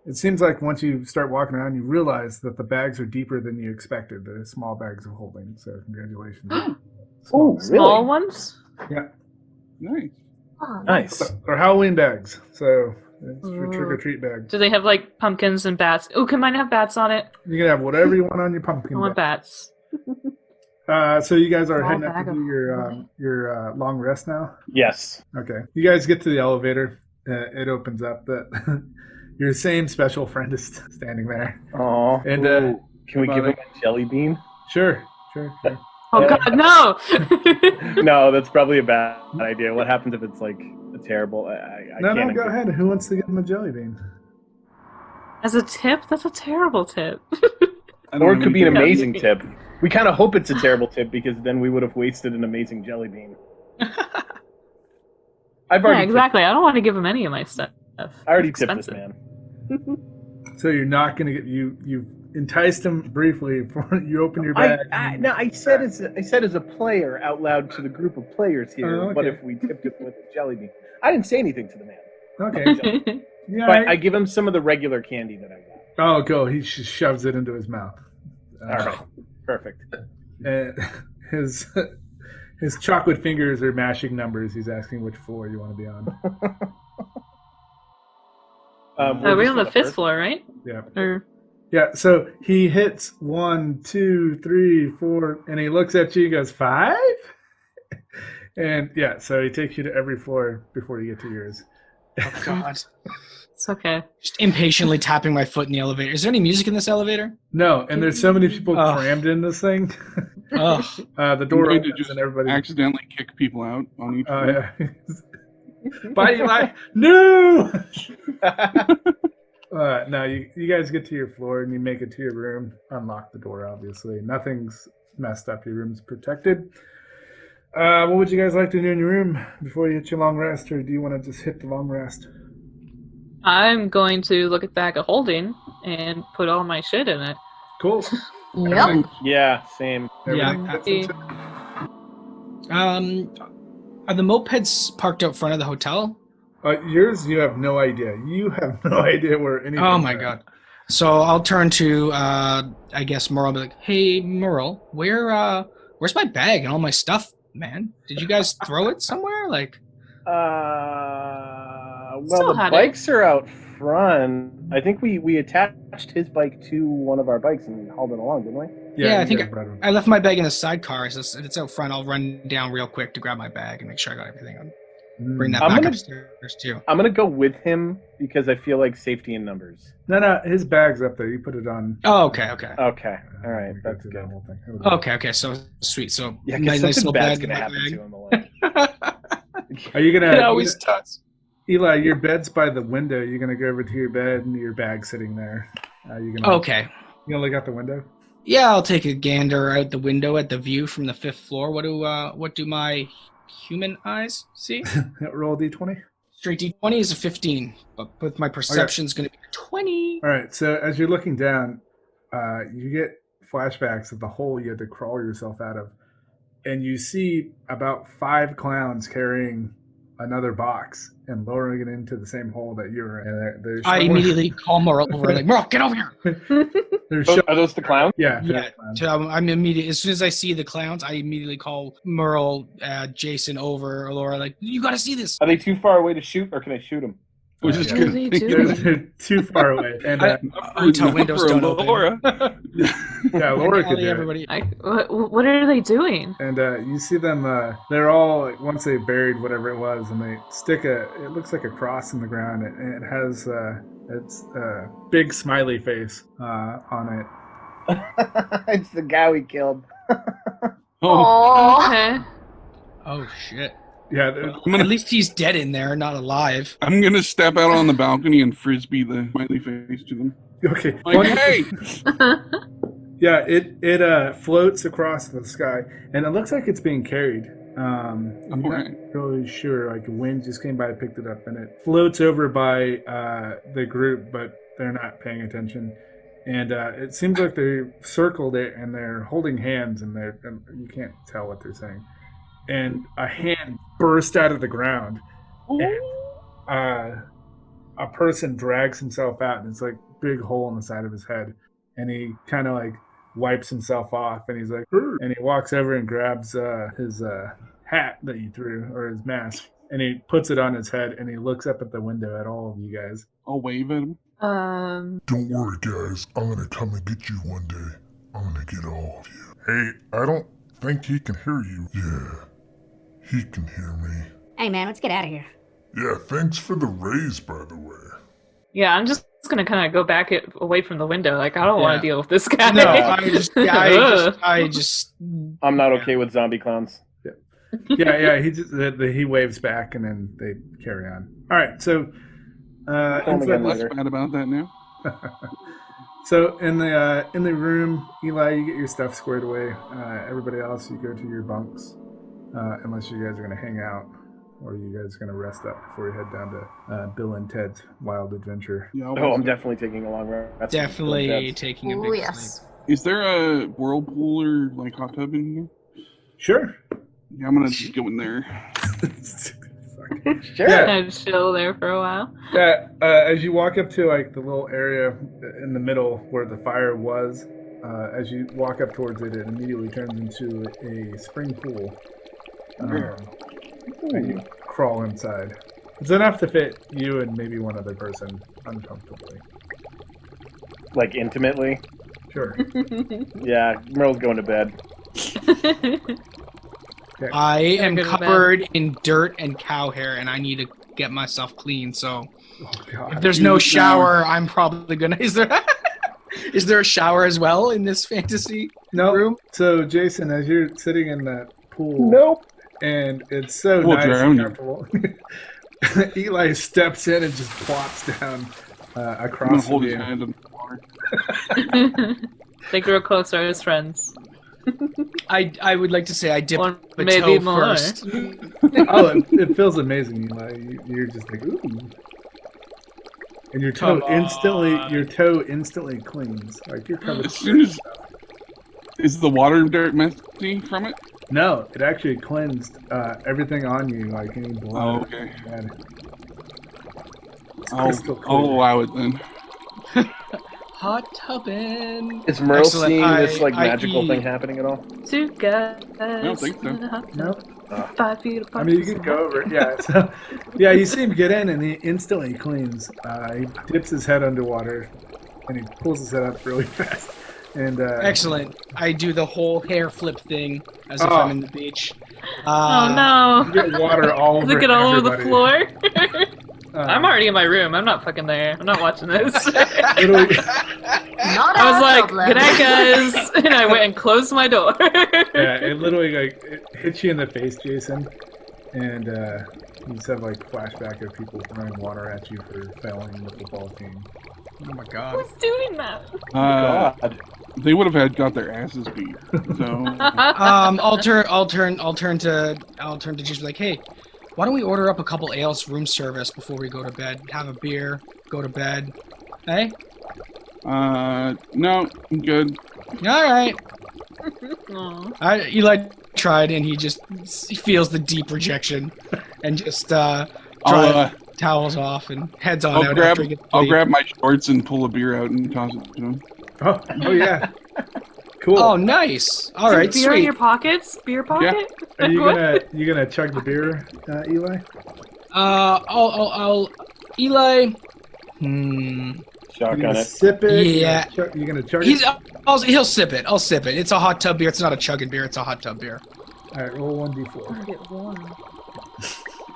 [SPEAKER 1] it seems like once you start walking around, you realize that the bags are deeper than you expected. The small bags of holding. So congratulations.
[SPEAKER 3] Oh,
[SPEAKER 1] bags.
[SPEAKER 3] really?
[SPEAKER 2] Small ones?
[SPEAKER 1] Yeah,
[SPEAKER 6] Nice.
[SPEAKER 4] Oh,
[SPEAKER 3] Nice.
[SPEAKER 1] they're Halloween bags. So it's your trick or treat bag.
[SPEAKER 2] Do they have like pumpkins and bats? Oh, can mine have bats on it?
[SPEAKER 1] You can have whatever you want on your
[SPEAKER 2] I
[SPEAKER 1] pumpkin
[SPEAKER 2] want
[SPEAKER 1] bag.
[SPEAKER 2] bats.
[SPEAKER 1] So you guys are
[SPEAKER 2] Small
[SPEAKER 1] heading up
[SPEAKER 2] bag
[SPEAKER 1] to
[SPEAKER 2] of
[SPEAKER 1] do
[SPEAKER 2] holding.
[SPEAKER 1] your long rest now.
[SPEAKER 3] Yes.
[SPEAKER 1] Okay. You guys get to the elevator. It opens up. That your same special friend is standing there.
[SPEAKER 3] Oh.
[SPEAKER 1] And,
[SPEAKER 3] can we give him a jelly bean?
[SPEAKER 1] Sure.
[SPEAKER 2] Oh God, no!
[SPEAKER 3] No, that's probably a bad idea. What happens if it's like a terrible? I
[SPEAKER 1] No,
[SPEAKER 3] can't.
[SPEAKER 1] go ahead. Who wants to give him a jelly bean?
[SPEAKER 2] As a tip? That's a terrible tip.
[SPEAKER 3] Or it could be an
[SPEAKER 2] Yeah.
[SPEAKER 3] amazing tip. We kind of hope it's a terrible tip because then we would have wasted an amazing jelly bean. I've already
[SPEAKER 2] Yeah, exactly. I don't want to give him any of my stuff.
[SPEAKER 3] I already
[SPEAKER 2] It's
[SPEAKER 3] tipped this
[SPEAKER 2] expensive.
[SPEAKER 3] man.
[SPEAKER 1] So you're not going to get you enticed him briefly before you open your bag.
[SPEAKER 3] I said as a player out loud to the group of players here.
[SPEAKER 1] Oh, okay.
[SPEAKER 3] What if we tipped him with a jelly bean? I didn't say anything to the man,
[SPEAKER 1] Okay. Yeah.
[SPEAKER 3] but I give him some of the regular candy that I got.
[SPEAKER 1] Oh, go. He just shoves it into his mouth.
[SPEAKER 3] All right, perfect.
[SPEAKER 1] And his chocolate fingers are mashing numbers. He's asking which floor you want to be on.
[SPEAKER 2] We're on the 5th floor, right?
[SPEAKER 1] Yeah.
[SPEAKER 2] Or
[SPEAKER 1] Yeah. So he hits 1, 2, 3, 4, and he looks at you and goes 5. And yeah, so he takes you to every floor before you get to yours.
[SPEAKER 5] Oh, God.
[SPEAKER 2] it's okay.
[SPEAKER 5] Just impatiently tapping my foot in the elevator. Is there any music in this elevator?
[SPEAKER 1] No, and there's so many people
[SPEAKER 5] Oh.
[SPEAKER 1] crammed in this thing.
[SPEAKER 5] Ugh.
[SPEAKER 1] The door
[SPEAKER 6] I'm going to
[SPEAKER 1] opens
[SPEAKER 6] just
[SPEAKER 1] and everybody.
[SPEAKER 6] accidentally kick people out on each
[SPEAKER 1] Oh
[SPEAKER 6] floor.
[SPEAKER 1] yeah. Bye, Eli. No. No, you guys get to your floor and you make it to your room. Unlock the door, obviously. Nothing's messed up. Your room's protected. What would you guys like to do in your room before you hit your long rest, or do you want to just hit the long rest?
[SPEAKER 2] I'm going to look at the bag of holding and put all my shit in it.
[SPEAKER 1] Cool.
[SPEAKER 4] Yep.
[SPEAKER 3] Yeah, same.
[SPEAKER 1] Everything
[SPEAKER 5] Yeah.
[SPEAKER 1] fits into-
[SPEAKER 5] Are the mopeds parked out front of the hotel?
[SPEAKER 1] Yours, you have no idea. You have no idea where anything.
[SPEAKER 5] Oh my God. So I'll turn to, I guess Merle and be like, hey, Merle, where's my bag and all my stuff, man? Did you guys throw it somewhere? Like,
[SPEAKER 2] Still
[SPEAKER 3] Well, the
[SPEAKER 2] had it.
[SPEAKER 3] bikes are out front. I think we attached his bike to one of our bikes and hauled it along, didn't we?
[SPEAKER 5] Yeah, I
[SPEAKER 1] you
[SPEAKER 5] think
[SPEAKER 1] guys brought it.
[SPEAKER 5] I left my bag in the sidecar. So it's out front. I'll run down real quick to grab my bag and make sure I got everything. I'll bring that
[SPEAKER 3] I'm
[SPEAKER 5] back
[SPEAKER 3] gonna-
[SPEAKER 5] upstairs too.
[SPEAKER 3] I'm gonna go with him because I feel like safety in numbers.
[SPEAKER 1] No, his bag's up there. You put it on.
[SPEAKER 5] Oh, okay.
[SPEAKER 3] Okay, all right,
[SPEAKER 1] We go
[SPEAKER 3] that's
[SPEAKER 1] through
[SPEAKER 3] good.
[SPEAKER 1] that whole thing.
[SPEAKER 5] Okay, so sweet. So
[SPEAKER 3] Yeah,
[SPEAKER 5] nice
[SPEAKER 3] because
[SPEAKER 5] little
[SPEAKER 3] something bad's
[SPEAKER 5] bag in
[SPEAKER 3] gonna
[SPEAKER 5] my
[SPEAKER 3] happen
[SPEAKER 5] bag.
[SPEAKER 3] to him. Alone.
[SPEAKER 1] Are you gonna?
[SPEAKER 5] It always does.
[SPEAKER 1] Eli, your bed's by the window. You're gonna go over to your bed and your bag's sitting there. You gonna?
[SPEAKER 5] Okay.
[SPEAKER 1] You gonna look out the window?
[SPEAKER 5] Yeah, I'll take a gander out the window at the view from the 5th floor. What do my human eyes see?
[SPEAKER 1] Roll d20.
[SPEAKER 5] Straight D20 is a 15, but with my perception's going to be a 20.
[SPEAKER 1] All right. So as you're looking down, you get flashbacks of the hole you had to crawl yourself out of, and you see about 5 clowns carrying another box and lowering it into the same hole that you were in. They're
[SPEAKER 5] I
[SPEAKER 1] shoveling-
[SPEAKER 5] immediately call Merle over, like, Merle, get over here.
[SPEAKER 1] They're
[SPEAKER 3] Oh,
[SPEAKER 1] sho-
[SPEAKER 3] are those the clowns?
[SPEAKER 1] yeah.
[SPEAKER 5] Yeah,
[SPEAKER 1] they're clowns.
[SPEAKER 5] so I'm immediately, as soon as I see the clowns, I immediately call Merle, Jason over, or Laura, like, you got to see this.
[SPEAKER 3] Are they too far away to shoot, or can I shoot them?
[SPEAKER 6] I was just
[SPEAKER 1] Yeah.
[SPEAKER 6] gonna
[SPEAKER 2] What are they
[SPEAKER 6] say,
[SPEAKER 2] doing?
[SPEAKER 1] They're too far away. And
[SPEAKER 5] Hotel windows don't open.
[SPEAKER 6] Laura.
[SPEAKER 1] yeah, Laura could
[SPEAKER 5] Ellie,
[SPEAKER 1] do it.
[SPEAKER 5] everybody.
[SPEAKER 2] What are they doing?
[SPEAKER 1] And you see them, they're all, like, once they buried whatever it was, and they stick it looks like a cross in the ground, and it has, it's a big smiley face on it.
[SPEAKER 3] It's the guy we killed.
[SPEAKER 6] Oh,
[SPEAKER 4] Aww.
[SPEAKER 2] Okay.
[SPEAKER 5] Oh, shit.
[SPEAKER 1] Yeah,
[SPEAKER 5] At least he's dead in there, not alive.
[SPEAKER 6] I'm gonna step out on the balcony and frisbee the smiley face to them.
[SPEAKER 1] okay.
[SPEAKER 6] Like, hey,
[SPEAKER 1] Yeah, it floats across the sky, and it looks like it's being carried. I'm not
[SPEAKER 6] Alright.
[SPEAKER 1] really sure. Like, the wind just came by, picked it up, and it floats over by the group, but they're not paying attention. And it seems like they circled it, and they're holding hands, and you can't tell what they're saying. And a hand burst out of the ground. And, a person drags himself out, and it's like a big hole in the side of his head. And he kind of like wipes himself off, and he's like, "Hurt." And he walks over and grabs his hat that you threw, or his mask, and he puts it on his head, and he looks up at the window at all of you guys.
[SPEAKER 6] I'll wave at him.
[SPEAKER 9] Don't worry, guys. I'm gonna come and get you one day. I'm gonna get all of you. Hey, I don't think he can hear you. Yeah, he can hear me.
[SPEAKER 10] Hey man, let's get out of here.
[SPEAKER 9] Yeah, thanks for the raise, by the way.
[SPEAKER 2] Yeah, I'm just gonna kind of go back away from the window. Like, I don't want
[SPEAKER 5] Yeah.
[SPEAKER 2] to deal with this guy.
[SPEAKER 5] No, I just
[SPEAKER 3] I'm not okay with zombie clowns.
[SPEAKER 1] Yeah. He waves back, and then they carry on. All right, so
[SPEAKER 3] Tell him
[SPEAKER 1] inside
[SPEAKER 3] again
[SPEAKER 1] this-
[SPEAKER 6] Less
[SPEAKER 3] later.
[SPEAKER 6] bad about that now.
[SPEAKER 1] So in the room, Eli, you get your stuff squared away. Everybody else, you go to your bunks, unless you guys are going to hang out, or you guys are going to rest up before you head down to Bill and Ted's Wild Adventure.
[SPEAKER 6] Yeah,
[SPEAKER 3] Oh, I'm definitely taking a long rest.
[SPEAKER 5] Definitely taking a
[SPEAKER 4] Oh,
[SPEAKER 5] big
[SPEAKER 4] yes.
[SPEAKER 5] sleep.
[SPEAKER 6] Is there a whirlpool or like hot tub in here?
[SPEAKER 1] Sure.
[SPEAKER 6] Yeah, I'm gonna just go in there.
[SPEAKER 3] Sure.
[SPEAKER 1] Yeah.
[SPEAKER 2] Kind of chill there for a while.
[SPEAKER 1] As you walk up to like the little area in the middle where the fire was, as you walk up towards it, it immediately turns into a spring pool. And you crawl inside. It's enough to fit you and maybe one other person uncomfortably.
[SPEAKER 3] Like intimately.
[SPEAKER 1] Sure.
[SPEAKER 3] Yeah, Merle's going to bed.
[SPEAKER 1] Okay.
[SPEAKER 5] I am
[SPEAKER 2] go to bed.
[SPEAKER 5] covered in dirt and cow hair, and I need to get myself clean. So
[SPEAKER 1] Oh, God.
[SPEAKER 5] if there's no shower, I'm probably gonna. Is there a shower as well in this fantasy
[SPEAKER 1] No.
[SPEAKER 5] room?
[SPEAKER 1] So, Jason, as you're sitting in that pool,
[SPEAKER 3] Nope.
[SPEAKER 1] and it's so
[SPEAKER 6] We'll
[SPEAKER 1] nice
[SPEAKER 6] drown
[SPEAKER 1] and
[SPEAKER 6] you.
[SPEAKER 1] comfortable, Eli steps in and just plops down
[SPEAKER 6] I'm gonna
[SPEAKER 1] across
[SPEAKER 6] hold
[SPEAKER 1] the
[SPEAKER 6] his
[SPEAKER 1] view.
[SPEAKER 6] hand in the water.
[SPEAKER 2] They grow closer as friends.
[SPEAKER 5] I would like to say I dip
[SPEAKER 2] Or
[SPEAKER 5] a
[SPEAKER 2] maybe
[SPEAKER 5] toe
[SPEAKER 2] more.
[SPEAKER 5] first.
[SPEAKER 1] Oh, it feels amazing, Eli. You're just like, ooh. And your toe instantly cleans. Like you're covered.
[SPEAKER 6] As soon as is the water dirt messy from it?
[SPEAKER 1] No, it actually cleansed everything on you, like any blood.
[SPEAKER 6] Oh, okay.
[SPEAKER 1] And it's
[SPEAKER 6] I'll
[SPEAKER 1] crystal clear.
[SPEAKER 6] allow it then.
[SPEAKER 5] Hot tubbin.
[SPEAKER 3] Is Merle
[SPEAKER 5] Excellent.
[SPEAKER 3] seeing this like
[SPEAKER 5] I
[SPEAKER 3] magical
[SPEAKER 5] eat.
[SPEAKER 3] thing happening at all?
[SPEAKER 2] Two guys.
[SPEAKER 6] I don't think so.
[SPEAKER 1] No.
[SPEAKER 2] 5 feet apart.
[SPEAKER 1] I mean, you can go over. Yeah. So, yeah, you see him get in, and he instantly cleans. He dips his head underwater, and he pulls his head up really fast. And
[SPEAKER 5] Excellent. I do the whole hair flip thing as if
[SPEAKER 1] Oh.
[SPEAKER 5] I'm in the beach.
[SPEAKER 2] Oh
[SPEAKER 1] you
[SPEAKER 2] no!
[SPEAKER 1] get water all
[SPEAKER 2] Does
[SPEAKER 1] over
[SPEAKER 2] it get all over the
[SPEAKER 1] everybody.
[SPEAKER 2] floor? I'm
[SPEAKER 1] Um,
[SPEAKER 2] already in my room. I'm not fucking there. I'm not watching this.
[SPEAKER 1] literally,
[SPEAKER 4] Not
[SPEAKER 2] I was
[SPEAKER 4] our
[SPEAKER 2] like,
[SPEAKER 4] problem.
[SPEAKER 2] "Good night, guys," and I went and closed my door.
[SPEAKER 1] yeah, it literally like it hits you in the face, Jason, and you just have like flashback of people throwing water at you for failing the football team.
[SPEAKER 5] Oh my god.
[SPEAKER 2] Who's doing that?
[SPEAKER 3] God.
[SPEAKER 6] They would have got their asses beat. So
[SPEAKER 5] I'll turn to just be like, hey, why don't we order up a couple ales room service before we go to bed? Have a beer, go to bed. Hey?
[SPEAKER 6] no, I'm good.
[SPEAKER 5] Alright.
[SPEAKER 2] Aw.
[SPEAKER 5] Eli tried and he feels the deep rejection and just
[SPEAKER 6] I'll
[SPEAKER 5] towels off and heads on
[SPEAKER 6] I'll
[SPEAKER 5] out
[SPEAKER 6] grab
[SPEAKER 5] after he gets
[SPEAKER 6] I'll
[SPEAKER 5] sleep.
[SPEAKER 6] grab my shorts and pull a beer out and toss it to him.
[SPEAKER 1] Oh yeah, cool.
[SPEAKER 5] Oh, nice. Alright,
[SPEAKER 2] Beer in
[SPEAKER 5] sweet.
[SPEAKER 2] your pockets? Beer pocket?
[SPEAKER 1] Are you
[SPEAKER 2] What?
[SPEAKER 1] gonna chug the beer, Eli?
[SPEAKER 5] I'll Eli.
[SPEAKER 1] You
[SPEAKER 3] Shotgun
[SPEAKER 1] gonna
[SPEAKER 3] it.
[SPEAKER 1] sip it?
[SPEAKER 5] Yeah.
[SPEAKER 1] You gonna chug
[SPEAKER 5] He's
[SPEAKER 1] it?
[SPEAKER 5] he'll sip it. I'll sip it. It's a hot tub beer. It's not a chugging beer. It's a hot tub beer.
[SPEAKER 1] All right, roll 1d4.
[SPEAKER 2] I get warm.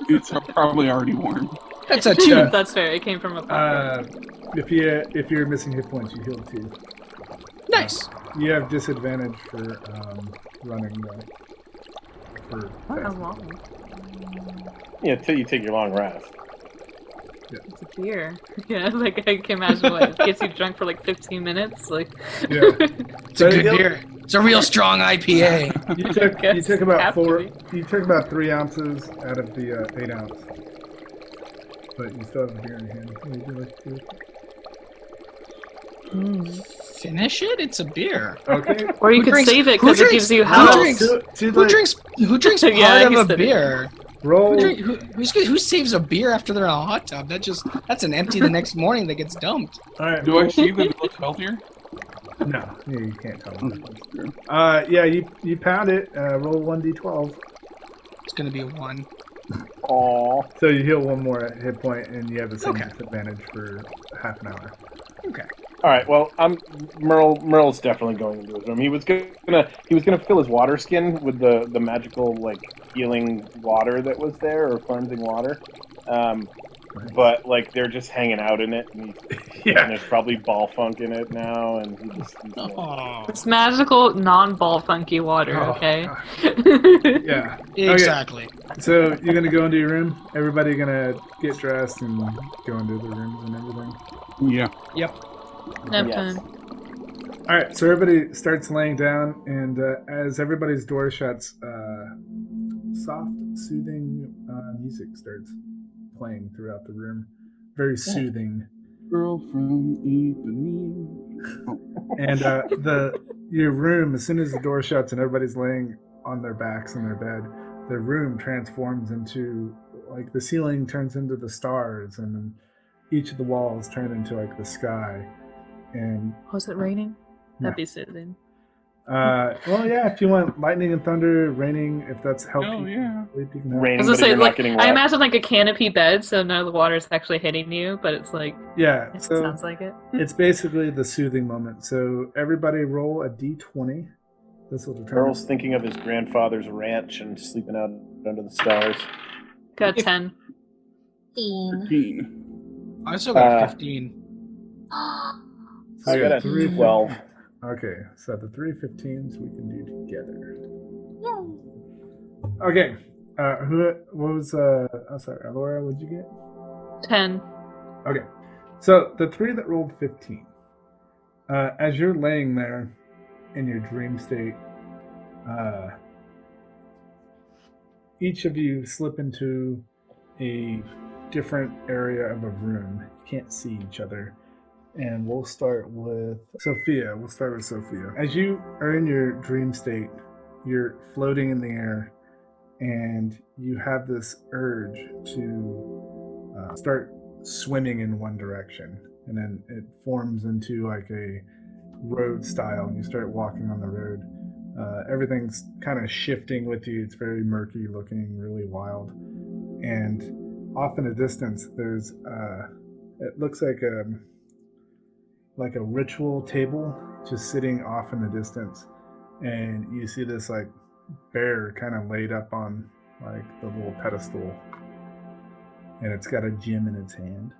[SPEAKER 6] It's probably already warm.
[SPEAKER 5] That's a 2.
[SPEAKER 2] That's fair. It came from a pocket.
[SPEAKER 1] If you're missing hit points, you heal 2.
[SPEAKER 5] Nice.
[SPEAKER 1] You have disadvantage for running.
[SPEAKER 2] How long?
[SPEAKER 3] Yeah, till you take your long rest.
[SPEAKER 2] It's a beer. Yeah, like I can imagine what it gets you drunk for like 15 minutes. Like,
[SPEAKER 1] Yeah.
[SPEAKER 5] It's a good beer. It's a real strong IPA.
[SPEAKER 1] You took about
[SPEAKER 2] Have to
[SPEAKER 1] 4.
[SPEAKER 2] be.
[SPEAKER 1] You took about 3 ounces out of the 8 ounce, but you still have the beer in your hand. What would you like to do?
[SPEAKER 5] Finish it. It's a beer.
[SPEAKER 1] Okay.
[SPEAKER 2] or you
[SPEAKER 5] Who
[SPEAKER 2] could
[SPEAKER 5] drinks-
[SPEAKER 2] save it
[SPEAKER 5] who
[SPEAKER 2] because it
[SPEAKER 5] drinks-
[SPEAKER 2] gives you
[SPEAKER 5] who
[SPEAKER 2] health.
[SPEAKER 5] drinks-
[SPEAKER 1] To
[SPEAKER 5] Who drinks? Who drinks part
[SPEAKER 2] Yeah,
[SPEAKER 5] of
[SPEAKER 2] he
[SPEAKER 5] a
[SPEAKER 2] said it.
[SPEAKER 5] beer?
[SPEAKER 1] roll?
[SPEAKER 5] Who saves a beer after they're in a hot tub? That's an empty the next morning that gets dumped.
[SPEAKER 1] All right.
[SPEAKER 6] Do I see that it looks healthier?
[SPEAKER 1] No, yeah, you can't tell.
[SPEAKER 6] Mm,
[SPEAKER 1] Yeah, you pound it. Roll 1d12.
[SPEAKER 5] It's gonna be a 1.
[SPEAKER 3] Aw.
[SPEAKER 1] So you heal 1 more hit point, and you have the same
[SPEAKER 5] Okay.
[SPEAKER 1] disadvantage for half an hour.
[SPEAKER 5] Okay.
[SPEAKER 3] All right. Well, Merle's definitely going into his room. He was gonna fill his water skin with the magical like healing water that was there or cleansing water. But like they're just hanging out in it, and there's probably ball funk in it now, and he's
[SPEAKER 5] Oh.
[SPEAKER 2] It's magical, non-ball funky water.
[SPEAKER 1] Oh,
[SPEAKER 2] Okay.
[SPEAKER 1] Yeah.
[SPEAKER 5] Exactly.
[SPEAKER 1] So you're gonna go into your room. Everybody gonna get dressed and go into the rooms and everything.
[SPEAKER 6] Yeah.
[SPEAKER 5] Yep.
[SPEAKER 2] Nap
[SPEAKER 3] Yes.
[SPEAKER 2] time.
[SPEAKER 1] All right, so everybody starts laying down, and as everybody's door shuts, soft, soothing music starts playing throughout the room. Very soothing.
[SPEAKER 6] Girl from Ipanema.
[SPEAKER 1] And your room, as soon as the door shuts and everybody's laying on their backs in their bed, the room transforms into, like, the ceiling turns into the stars, and then each of the walls turn into, like, the sky. And
[SPEAKER 2] Was it raining?
[SPEAKER 1] No.
[SPEAKER 2] That'd be soothing.
[SPEAKER 1] well, yeah, if you want lightning and thunder, raining, if that's helpful.
[SPEAKER 6] Oh, yeah.
[SPEAKER 1] You can have-
[SPEAKER 3] Raining,
[SPEAKER 2] I was
[SPEAKER 3] but
[SPEAKER 2] gonna say,
[SPEAKER 3] you're not
[SPEAKER 2] like,
[SPEAKER 3] getting
[SPEAKER 2] I
[SPEAKER 3] wet.
[SPEAKER 2] imagine like a canopy bed, so none of the water's actually hitting you, but it's like,
[SPEAKER 1] Yeah,
[SPEAKER 2] it
[SPEAKER 1] so
[SPEAKER 2] sounds like it.
[SPEAKER 1] it's basically the soothing moment. So everybody roll a d20. This will determine.
[SPEAKER 3] Earl's thinking of his grandfather's ranch and sleeping out under the stars.
[SPEAKER 2] Got 10.
[SPEAKER 4] 15.
[SPEAKER 6] 13.
[SPEAKER 5] I still got 15.
[SPEAKER 1] So
[SPEAKER 3] I
[SPEAKER 1] you
[SPEAKER 3] got a
[SPEAKER 1] got three
[SPEAKER 3] 12.
[SPEAKER 1] Okay, so the 3 15s we can do together.
[SPEAKER 4] Yay.
[SPEAKER 1] Okay, what was, I'm sorry, Laura, what'd you get?
[SPEAKER 2] 10.
[SPEAKER 1] Okay, so the 3 that rolled 15, as you're laying there in your dream state, each of you slip into a different area of a room. You can't see each other. And we'll start with Sophia. As you are in your dream state, you're floating in the air, and you have this urge to start swimming in one direction. And then it forms into like a road style, and you start walking on the road. Everything's kind of shifting with you. It's very murky looking, really wild. And off in the distance, there's, it looks like a ritual table just sitting off in the distance, and you see this like bear kind of laid up on like the little pedestal, and it's got a gem in its hand.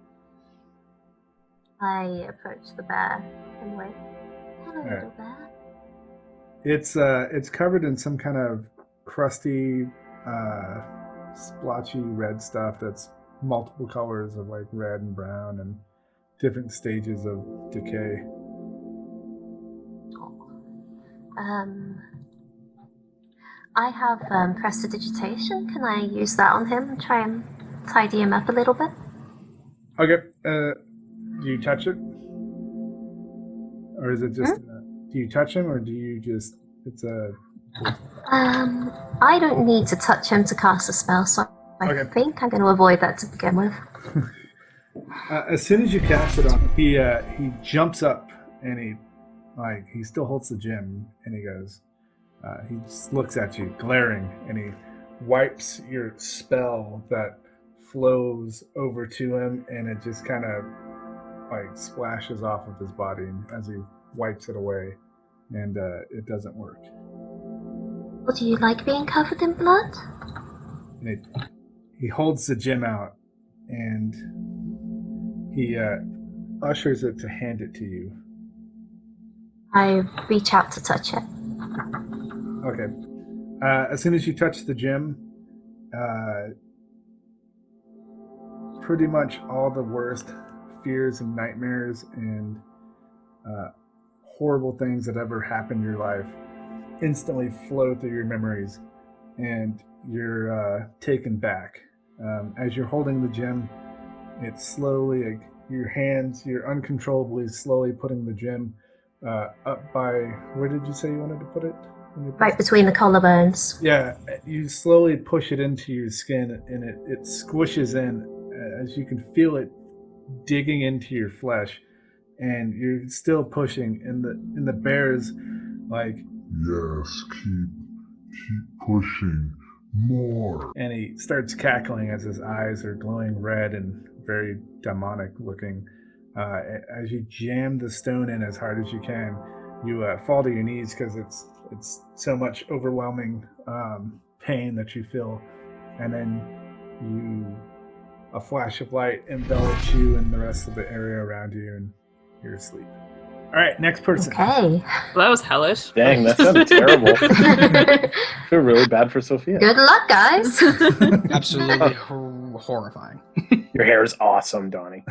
[SPEAKER 4] I approach the bear and wait. Hello,
[SPEAKER 1] Alright.
[SPEAKER 4] little bear.
[SPEAKER 1] It's covered in some kind of crusty, splotchy red stuff that's multiple colors of like red and brown and different stages of decay.
[SPEAKER 4] I have prestidigitation. Can I use that on him and try and tidy him up a little bit?
[SPEAKER 1] Okay, do you touch it? Or is it just, do you touch him, or do you just, it's a...
[SPEAKER 4] I don't need to touch him to cast a spell, so I
[SPEAKER 1] Okay.
[SPEAKER 4] think I'm going to avoid that to begin with.
[SPEAKER 1] As soon as you cast it on him, he jumps up, and he still holds the gem, and he goes, he just looks at you, glaring, and he wipes your spell that flows over to him, and it just kind of like splashes off of his body as he wipes it away, and it doesn't work.
[SPEAKER 4] Well, do you like being covered in blood?
[SPEAKER 1] And he holds the gem out, and he ushers it to hand it to you.
[SPEAKER 4] I reach out to touch it.
[SPEAKER 1] Okay. As soon as you touch the gem, pretty much all the worst fears and nightmares and horrible things that ever happened in your life instantly flow through your memories, and you're taken back. As you're holding the gem, it's slowly, like, your hands, you're uncontrollably slowly putting the gem up by, where did you say you wanted to put it?
[SPEAKER 4] Right between the collarbones.
[SPEAKER 1] Yeah, you slowly push it into your skin, and it squishes in, as you can feel it digging into your flesh, and you're still pushing, and the bear's like,
[SPEAKER 9] Yes, keep pushing. More.
[SPEAKER 1] and he starts cackling as his eyes are glowing red and very demonic looking. As you jam the stone in as hard as you can, you fall to your knees because it's so much overwhelming pain that you feel, and then a flash of light envelops you and the rest of the area around you, and you're asleep. All right, next person.
[SPEAKER 4] Okay.
[SPEAKER 2] Well, that was hellish.
[SPEAKER 3] Dang, that sounded terrible. I feel really bad for Sophia.
[SPEAKER 4] Good luck, guys.
[SPEAKER 5] Absolutely horrifying.
[SPEAKER 3] Your hair is awesome, Donnie.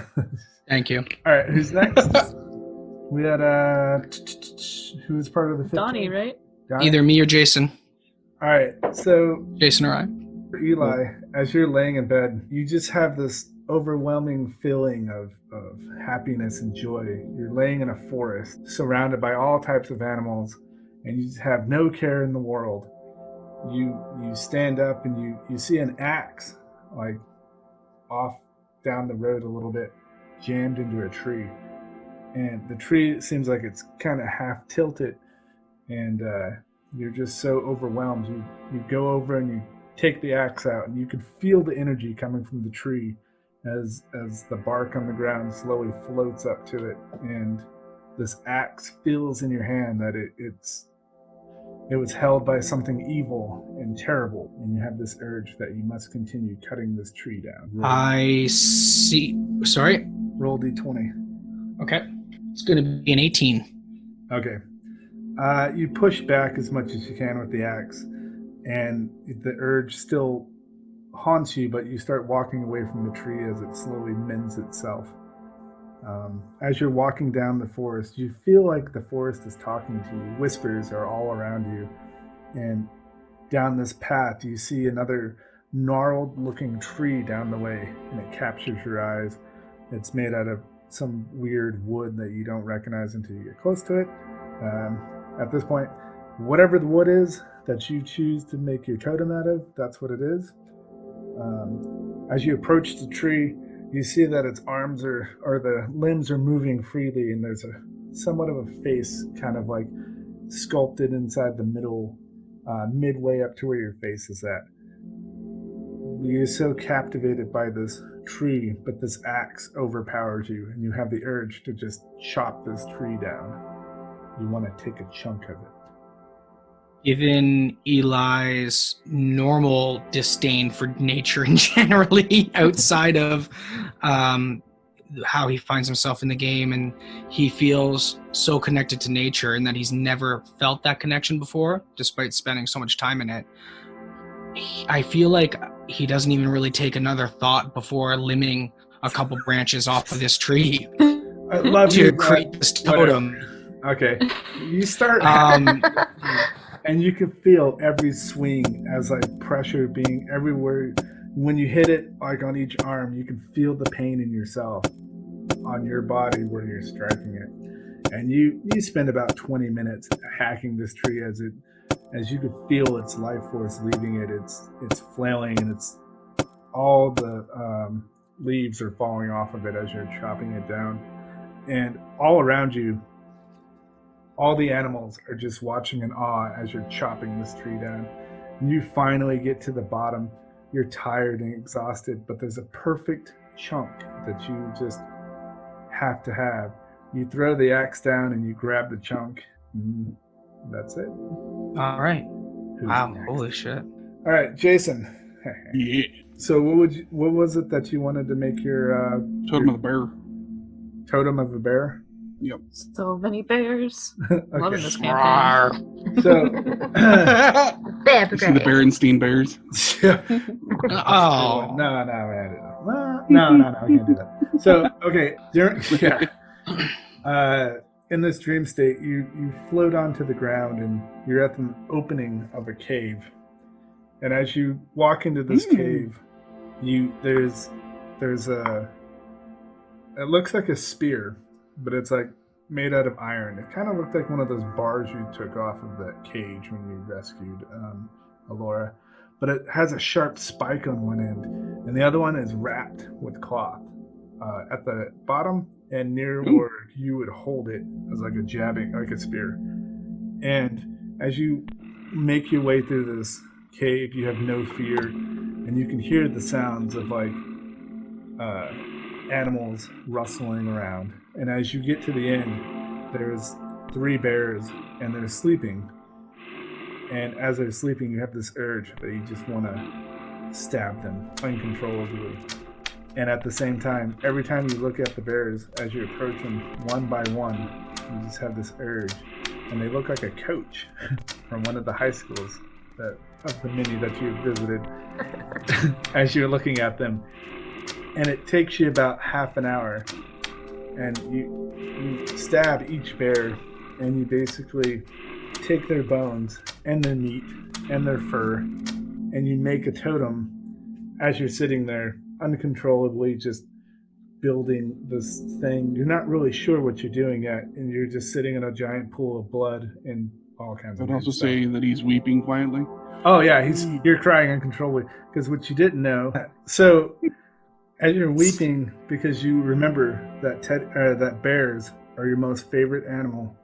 [SPEAKER 5] Thank you.
[SPEAKER 1] All right, who's next? We had who was part of the 15?
[SPEAKER 2] Donnie, right?
[SPEAKER 1] Donnie?
[SPEAKER 5] Either me or Jason.
[SPEAKER 1] All right, so
[SPEAKER 5] Jason or I.
[SPEAKER 1] Eli, as you're laying in bed, you just have this overwhelming feeling of happiness and joy. You're laying in a forest, surrounded by all types of animals, and you just have no care in the world. You stand up and you see an axe, like off down the road a little bit, jammed into a tree. And the tree seems like it's kind of half tilted, and you're just so overwhelmed. You go over and you take the axe out, and you can feel the energy coming from the tree as the bark on the ground slowly floats up to it, and this axe feels in your hand that it was held by something evil and terrible, and you have this urge that you must continue cutting this tree down.
[SPEAKER 5] I see. Sorry?
[SPEAKER 1] Roll d20.
[SPEAKER 5] Okay. It's going to be an 18.
[SPEAKER 1] Okay. You push back as much as you can with the axe, and the urge still haunts you, but you start walking away from the tree as it slowly mends itself. As you're walking down the forest, you feel like the forest is talking to you. Whispers are all around you. And down this path, you see another gnarled-looking tree down the way, and it captures your eyes. It's made out of some weird wood that you don't recognize until you get close to it. At this point, whatever the wood is that you choose to make your totem out of, that's what it is. As you approach the tree, you see that its arms or the limbs are moving freely, and there's somewhat of a face kind of like sculpted inside the middle, midway up to where your face is at. You're so captivated by this tree, but this axe overpowers you, and you have the urge to just chop this tree down. You want to take a chunk of it.
[SPEAKER 5] Given Eli's normal disdain for nature and generally outside of how he finds himself in the game, and he feels so connected to nature and that he's never felt that connection before, despite spending so much time in it, I feel like he doesn't even really take another thought before limbing a couple branches off of this tree
[SPEAKER 1] I love
[SPEAKER 5] to create this totem.
[SPEAKER 1] Okay. You start and you can feel every swing as like pressure being everywhere. When you hit it, like on each arm, you can feel the pain in yourself on your body where you're striking it. And you spend about 20 minutes hacking this tree as you could feel its life force leaving it. It's flailing, and it's all the leaves are falling off of it as you're chopping it down. And all around you, all the animals are just watching in awe as you're chopping this tree down. And you finally get to the bottom. You're tired and exhausted, but there's a perfect chunk that you just have to have. You throw the axe down and you grab the chunk. And that's it.
[SPEAKER 5] All right. Wow.
[SPEAKER 1] next?
[SPEAKER 5] Holy shit.
[SPEAKER 1] All right, Jason.
[SPEAKER 6] Yeah.
[SPEAKER 1] So what was it that you wanted to make your
[SPEAKER 6] Totem of the bear.
[SPEAKER 1] totem of a bear?
[SPEAKER 6] Yep.
[SPEAKER 2] So many bears.
[SPEAKER 1] Okay.
[SPEAKER 2] Loving this campaign.
[SPEAKER 1] So
[SPEAKER 4] Bear
[SPEAKER 6] You see the Berenstein Bears?
[SPEAKER 5] Oh.
[SPEAKER 1] No, man. No, we can't do that. So, okay, in this dream state, you float onto the ground, and you're at the opening of a cave. And as you walk into this cave, there's a, it looks like a spear, but it's like made out of iron. It kind of looked like one of those bars you took off of that cage when you rescued Alora. But it has a sharp spike on one end, and the other one is wrapped with cloth. At the bottom and near where you would hold it as like a spear. And as you make your way through this cave, you have no fear, and you can hear the sounds of like animals rustling around. And as you get to the end, there's 3 bears, and they're sleeping. And as they're sleeping, you have this urge that you just want to stab them uncontrollably. And at the same time, every time you look at the bears, as you approach them one by one, you just have this urge. And they look like a coach from one of the high schools of the many that you've visited as you're looking at them. And it takes you about half an hour and you stab each bear, and you basically take their bones and their meat and their fur, and you make a totem as you're sitting there uncontrollably just building this thing. You're not really sure what you're doing yet, and you're just sitting in a giant pool of blood and all kinds of
[SPEAKER 6] I'd also
[SPEAKER 1] stuff.
[SPEAKER 6] say that he's weeping quietly.
[SPEAKER 1] Oh yeah, you're crying uncontrollably, because what you didn't know. So as you're weeping because you remember that bears are your most favorite animal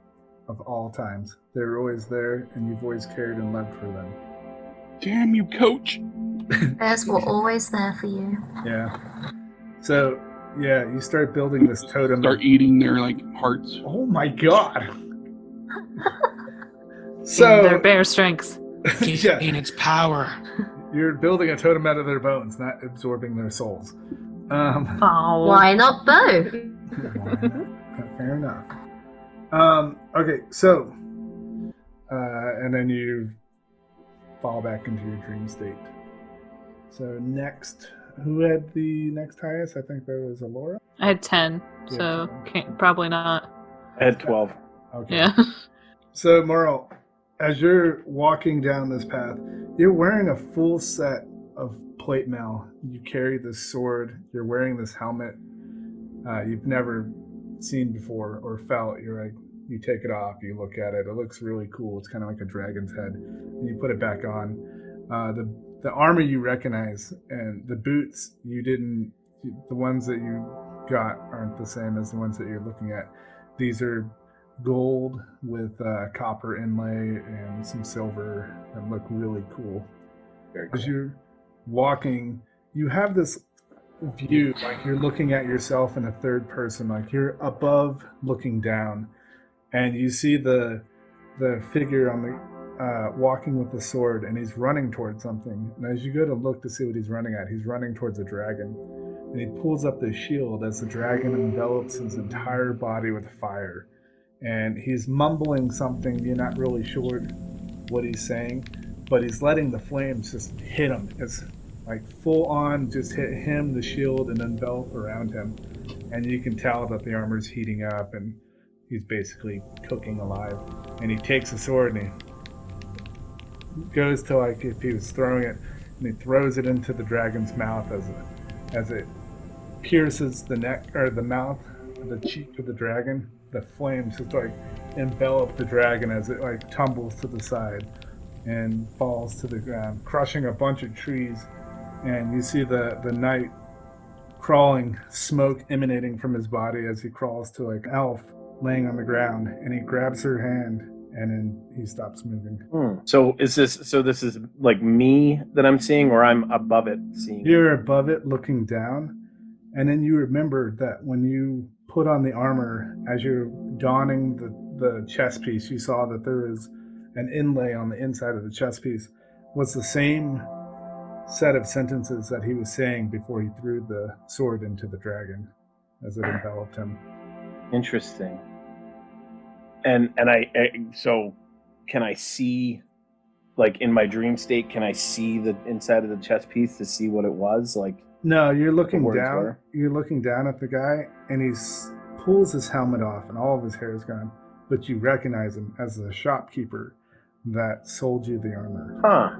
[SPEAKER 1] of all times. They're always there, and you've always cared and loved for them.
[SPEAKER 6] Damn you, coach!
[SPEAKER 4] Bears were always there for you.
[SPEAKER 1] Yeah. So yeah, you start building this totem.
[SPEAKER 6] Start eating their hearts.
[SPEAKER 1] Oh my god.
[SPEAKER 2] Their bear strengths.
[SPEAKER 1] Yeah.
[SPEAKER 5] In its power.
[SPEAKER 1] You're building a totem out of their bones, not absorbing their souls.
[SPEAKER 4] Why not both?
[SPEAKER 1] Fair enough. Okay, so and then you fall back into your dream state. So next, who had the next highest? I think that was Alora.
[SPEAKER 2] I had 10, so probably not.
[SPEAKER 3] I had 12.
[SPEAKER 1] Okay.
[SPEAKER 2] Yeah.
[SPEAKER 1] So Merle, as you're walking down this path, you're wearing a full set of plate mail. You carry this sword. You're wearing this helmet you've never seen before or felt. You take it off. You look at it. It looks really cool. It's kind of like a dragon's head. And you put it back on. The armor you recognize, and the boots the ones that you got aren't the same as the ones that you're looking at. These are gold with copper inlay and some silver that look really cool.
[SPEAKER 3] Very cool.
[SPEAKER 1] As you're walking, you have this view, like you're looking at yourself in a third person, like you're above looking down, and you see the figure on the walking with the sword, and he's running towards something. And as you go to look to see what he's running at, he's running towards a dragon, and he pulls up the shield as the dragon envelops his entire body with fire. And he's mumbling something. You're not really sure what he's saying, but he's letting the flames just hit him. It's like full on just hit him, the shield, and envelop around him. And you can tell that the armor's heating up, and he's basically cooking alive. And he takes the sword and he goes to, like, if he was throwing it, and he throws it into the dragon's mouth as it pierces the neck or the mouth, the cheek of the dragon. The flames just envelop the dragon as it tumbles to the side and falls to the ground, crushing a bunch of trees. And you see the knight crawling, smoke emanating from his body as he crawls to an elf laying on the ground, and he grabs her hand, and then he stops moving.
[SPEAKER 3] So this is like me that I'm seeing, or I'm above it seeing?
[SPEAKER 1] You're above it looking down, and then you remember that when you put on the armor, as you're donning the chest piece, you saw that there is an inlay on the inside of the chest piece. Was the same set of sentences that he was saying before he threw the sword into the dragon as it enveloped him.
[SPEAKER 3] Interesting. And so can I see, like in my dream state, can I see the inside of the chest piece to see what it was?
[SPEAKER 1] No, you're looking
[SPEAKER 3] words
[SPEAKER 1] down.
[SPEAKER 3] were.
[SPEAKER 1] You're looking down at the guy, and he pulls his helmet off, and all of his hair is gone. But you recognize him as the shopkeeper that sold you the armor.
[SPEAKER 3] Huh.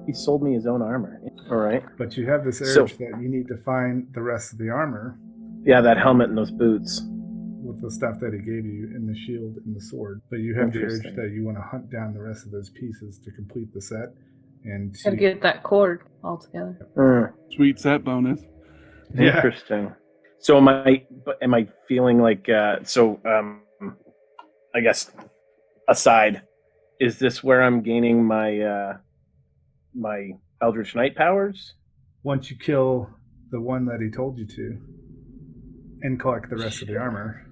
[SPEAKER 3] He sold me his own armor. All right.
[SPEAKER 1] But you have this urge that you need to find the rest of the armor.
[SPEAKER 3] Yeah, that helmet and those boots.
[SPEAKER 1] With the stuff that he gave you in the shield and the sword. But you have the urge
[SPEAKER 3] Interesting.
[SPEAKER 1] that you want to hunt down the rest of those pieces to complete the set. And
[SPEAKER 2] Gotta get that cord all together.
[SPEAKER 6] Sweet set bonus.
[SPEAKER 1] Yeah.
[SPEAKER 3] Interesting. So am I feeling like I guess aside, is this where I'm gaining my my Eldritch Knight powers?
[SPEAKER 1] once you kill the one that he told you to and collect the rest of the armor.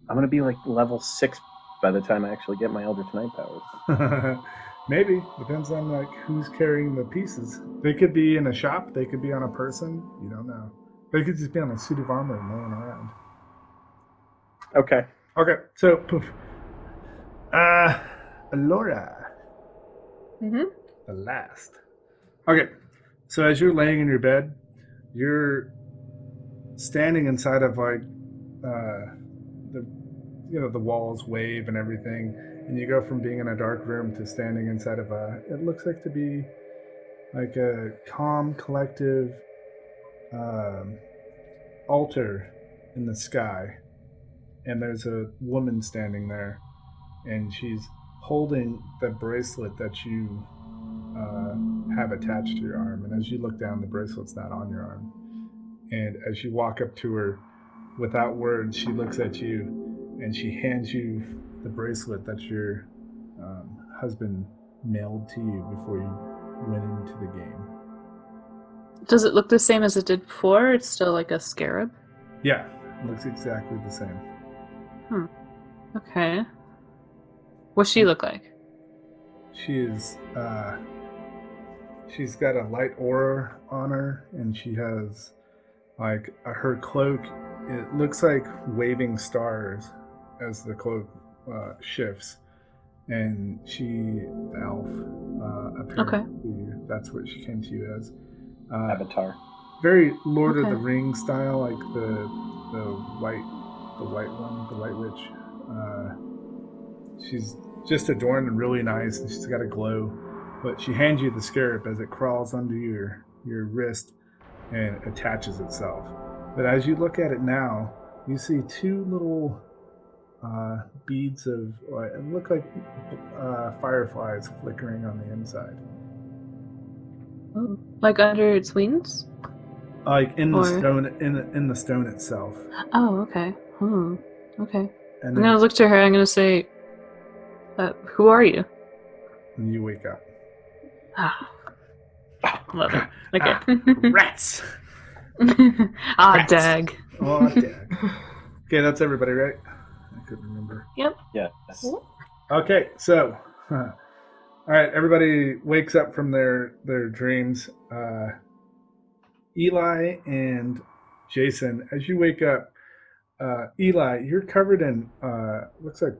[SPEAKER 3] I'm gonna be like level 6 by the time I actually get my Eldritch Knight powers.
[SPEAKER 1] Maybe. Depends on who's carrying the pieces. They could be in a shop, they could be on a person, you don't know. They could just be on a suit of armor and laying around.
[SPEAKER 3] Okay.
[SPEAKER 1] Okay, so poof. Laura.
[SPEAKER 2] Mm-hmm.
[SPEAKER 1] The last. Okay, so as you're laying in your bed, you're standing inside of the the walls wave and everything, and you go from being in a dark room to standing inside of it looks like to be like a calm, collective altar in the sky, and there's a woman standing there, and she's holding the bracelet that you have attached to your arm. And as you look down, the bracelet's not on your arm. And as you walk up to her, without words, she looks at you, and she hands you the bracelet that your husband mailed to you before you went into the game.
[SPEAKER 2] Does it look the same as it did before? It's still like a scarab?
[SPEAKER 1] Yeah, it looks exactly the same.
[SPEAKER 2] Okay. What's she look like?
[SPEAKER 1] She is, she's got a light aura on her, and she has, like, her cloak, it looks like waving stars as the cloak shifts. And she, the elf, apparently that's what she came to you as.
[SPEAKER 3] Avatar.
[SPEAKER 1] Very Lord of the Rings style, like the white witch. She's just adorned and really nice, and she's got a glow. But she hands you the scarab as it crawls under your wrist and attaches itself. But as you look at it now, you see two little beads of, it look like fireflies flickering on the inside.
[SPEAKER 2] Oh, like under its wings?
[SPEAKER 1] Like in the stone, in the stone itself.
[SPEAKER 2] Oh, okay. Okay.
[SPEAKER 1] And
[SPEAKER 2] I'm gonna look to her. I'm gonna say, "Who are you?"
[SPEAKER 1] And you wake up.
[SPEAKER 2] Love it. Okay.
[SPEAKER 1] Rats.
[SPEAKER 2] Rats. Dag.
[SPEAKER 1] Dag. Okay, that's everybody, right? I couldn't remember.
[SPEAKER 2] Yep.
[SPEAKER 3] Yes.
[SPEAKER 1] Okay, so, all right, everybody wakes up from their dreams. Eli and Jason, as you wake up, Eli, you're covered in looks like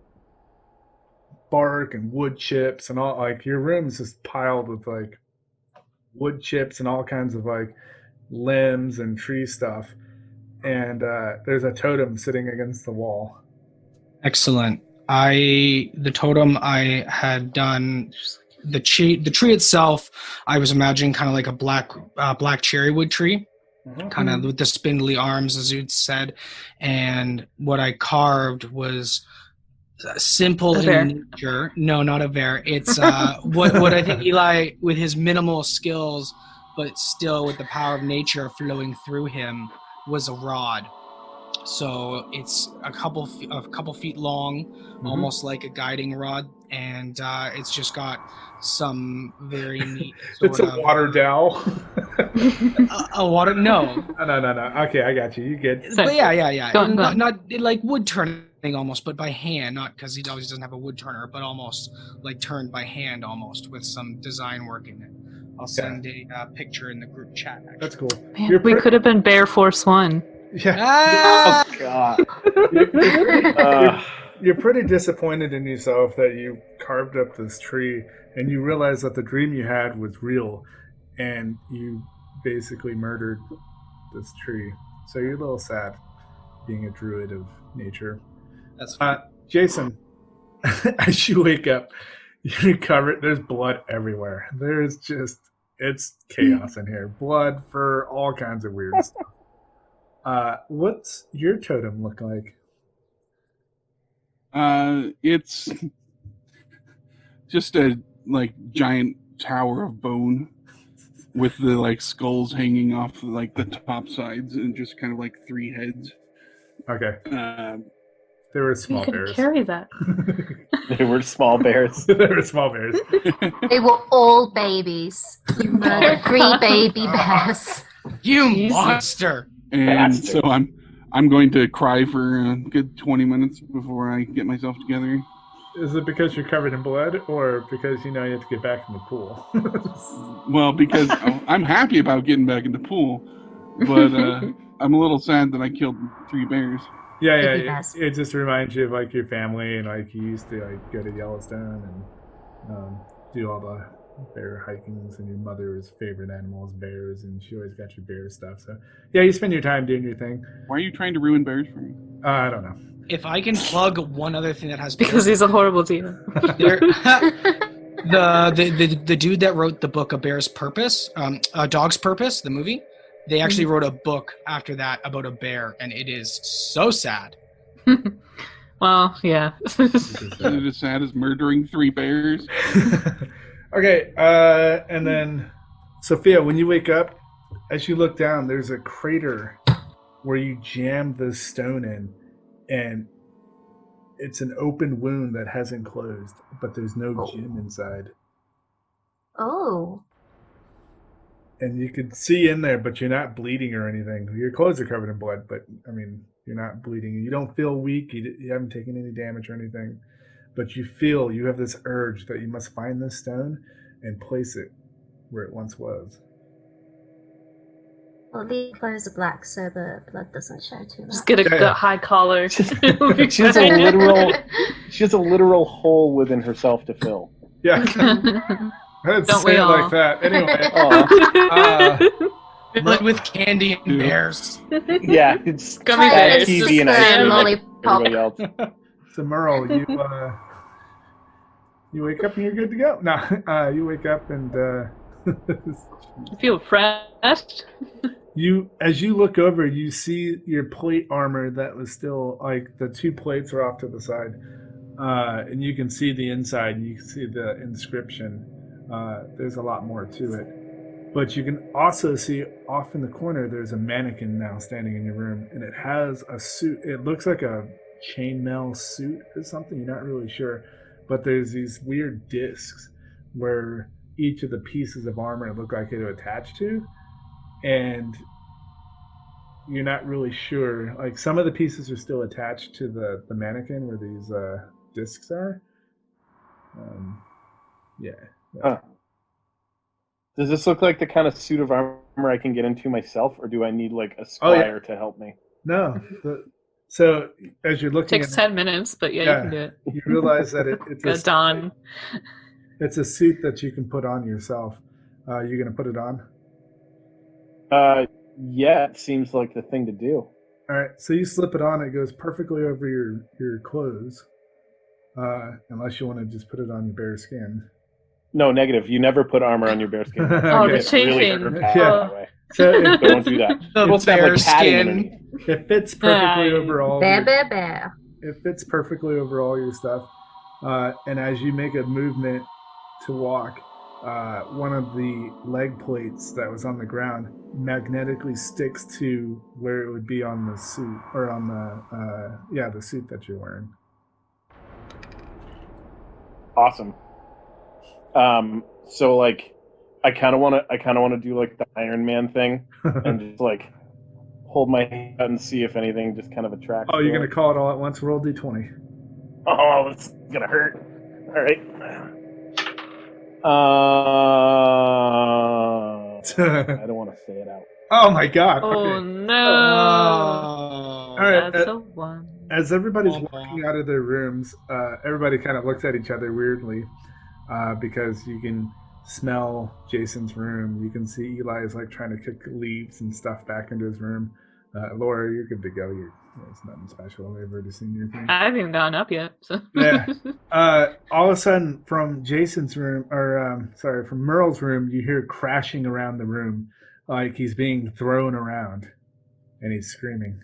[SPEAKER 1] bark and wood chips and all. Like your room's just piled with like wood chips and all kinds of like limbs and tree stuff. And there's a totem sitting against the wall.
[SPEAKER 5] Excellent. The totem I had done, the tree itself, I was imagining kind of like a black cherry wood tree, kind of with the spindly arms, as you'd said. And what I carved was simple in nature. No, not a bear. It's what I think Eli, with his minimal skills, but still with the power of nature flowing through him, was a rod. So it's a couple feet long, almost like a guiding rod, and it's just got some very neat.
[SPEAKER 1] It's a water dowel.
[SPEAKER 5] A water? No.
[SPEAKER 1] No. Okay, I got you. You good?
[SPEAKER 5] But yeah.
[SPEAKER 2] Go on.
[SPEAKER 5] Not like wood turning almost, but by hand. Not because he always doesn't have a wood turner, but almost like turned by hand, almost with some design work in it. I'll send a picture in the group chat. Actually.
[SPEAKER 1] That's cool.
[SPEAKER 2] Man, we could have been Bear Force 1.
[SPEAKER 1] Yeah.
[SPEAKER 3] Oh God.
[SPEAKER 1] You're pretty disappointed in yourself that you carved up this tree, and you realize that the dream you had was real, and you basically murdered this tree. So you're a little sad, being a druid of nature.
[SPEAKER 5] That's
[SPEAKER 1] Jason. As you wake up, you're covered. There's blood everywhere. It's chaos in here. Blood for all kinds of weird stuff. What's your totem look like?
[SPEAKER 6] It's just a like giant tower of bone with the like skulls hanging off like the top sides and just kind of like three heads.
[SPEAKER 1] Okay. They were small
[SPEAKER 2] you
[SPEAKER 1] bears.
[SPEAKER 2] You can carry that.
[SPEAKER 3] They were small bears.
[SPEAKER 1] They were small bears.
[SPEAKER 4] They were all babies. You murdered 3 baby bears.
[SPEAKER 5] You monster!
[SPEAKER 6] And so I'm going to cry for a good 20 minutes before I get myself together.
[SPEAKER 1] Is it because you're covered in blood, or because you know you have to get back in the pool?
[SPEAKER 6] Well, because I'm happy about getting back in the pool, but I'm a little sad that I killed 3 bears.
[SPEAKER 1] Yeah. It just reminds you of like your family, and like you used to like go to Yellowstone and do all the bear hikings, and your mother's favorite animal is bears, and she always got your bear stuff. So yeah, you spend your time doing your thing.
[SPEAKER 6] Why are you trying to ruin bears for me?
[SPEAKER 1] I don't know.
[SPEAKER 5] If I can plug one other thing that has
[SPEAKER 2] Because he's a horrible DM.
[SPEAKER 5] the dude that wrote the book A Bear's Purpose, A Dog's Purpose, the movie, they actually wrote a book after that about a bear, and it is so sad.
[SPEAKER 2] Well, yeah.
[SPEAKER 6] Is it as sad as murdering 3 bears?
[SPEAKER 1] Okay, and then Sophia, when you wake up, as you look down, there's a crater where you jammed the stone in, and it's an open wound that hasn't closed, but there's no gem inside.
[SPEAKER 4] Oh.
[SPEAKER 1] And you can see in there, but you're not bleeding or anything. Your clothes are covered in blood, but I mean, you're not bleeding. You don't feel weak. You haven't taken any damage or anything, but you feel you have this urge that you must find this stone and place it where it once was.
[SPEAKER 4] Well, the clothes are black, so the blood doesn't show too much.
[SPEAKER 2] Just get a high collar.
[SPEAKER 3] She has a literal hole within herself to fill.
[SPEAKER 1] Yeah. I didn't
[SPEAKER 2] Don't
[SPEAKER 1] say
[SPEAKER 2] we
[SPEAKER 1] it
[SPEAKER 2] all?
[SPEAKER 1] like that. Anyway.
[SPEAKER 5] Filled with candy and bears.
[SPEAKER 3] Yeah, it's
[SPEAKER 2] Gummy
[SPEAKER 4] Try
[SPEAKER 2] bears.
[SPEAKER 4] it,
[SPEAKER 3] TV
[SPEAKER 4] it's
[SPEAKER 3] and
[SPEAKER 4] just
[SPEAKER 3] ice
[SPEAKER 4] a
[SPEAKER 3] cream like
[SPEAKER 4] lollipop.
[SPEAKER 3] everybody else.
[SPEAKER 1] So Merle, you wake up and you're good to go. No, you wake up and
[SPEAKER 2] You feel fresh.
[SPEAKER 1] as you look over, you see your plate armor that was still like the 2 plates are off to the side, and you can see the inside. And you can see the inscription. There's a lot more to it, but you can also see off in the corner. There's a mannequin now standing in your room, and it has a suit. It looks like a chainmail suit or something. You're not really sure, but there's these weird discs where each of the pieces of armor look like they're attached to, and you're not really sure. Like some of the pieces are still attached to the mannequin where these discs are. Yeah.
[SPEAKER 3] Huh. Does this look like the kind of suit of armor I can get into myself, or do I need like a squire to help me?
[SPEAKER 1] No. So as you're looking,
[SPEAKER 2] Takes 10 minutes, but yeah, you can do it.
[SPEAKER 1] You realize that it's
[SPEAKER 2] Got Dawn.
[SPEAKER 1] It's a suit that you can put on yourself. You gonna put it on?
[SPEAKER 3] Yeah, it seems like the thing to do.
[SPEAKER 1] All right. So you slip it on. It goes perfectly over your clothes, unless you want to just put it on your bare skin.
[SPEAKER 3] No, negative. You never put armor on your bear skin.
[SPEAKER 2] Oh, the
[SPEAKER 1] Okay.
[SPEAKER 3] Really
[SPEAKER 2] chafing.
[SPEAKER 3] hurt
[SPEAKER 1] Yeah.
[SPEAKER 3] that way.
[SPEAKER 1] So
[SPEAKER 3] Don't do that.
[SPEAKER 5] The
[SPEAKER 3] Supposed to have,
[SPEAKER 5] bear
[SPEAKER 3] like, padding
[SPEAKER 5] skin.
[SPEAKER 3] underneath.
[SPEAKER 1] it fits perfectly over all.
[SPEAKER 4] Bear.
[SPEAKER 1] It fits perfectly over all your stuff. And as you make a movement to walk, one of the leg plates that was on the ground magnetically sticks to where it would be on the suit, or on the suit that you're wearing.
[SPEAKER 3] Awesome. So like, I kind of want to do like the Iron Man thing and just like hold my head and see if anything just kind of attracts.
[SPEAKER 1] Oh, you're
[SPEAKER 3] to
[SPEAKER 1] gonna
[SPEAKER 3] it.
[SPEAKER 1] call it all at once? Roll d20.
[SPEAKER 3] Oh, it's gonna hurt. All right. I don't want to say it out.
[SPEAKER 1] Oh my god.
[SPEAKER 2] Oh
[SPEAKER 1] Okay.
[SPEAKER 2] no!
[SPEAKER 5] All
[SPEAKER 1] right,
[SPEAKER 2] That's a 1.
[SPEAKER 1] As everybody's walking out of their rooms, everybody kind of looks at each other weirdly, because you can smell Jason's room. You can see Eli is like trying to kick leaves and stuff back into his room. Laura, you're good to go. It's nothing special. I've already seen your thing.
[SPEAKER 2] I haven't even gotten up yet. So.
[SPEAKER 1] Yeah. All of a sudden, from Jason's room, from Merle's room, you hear crashing around the room, like he's being thrown around, and he's screaming.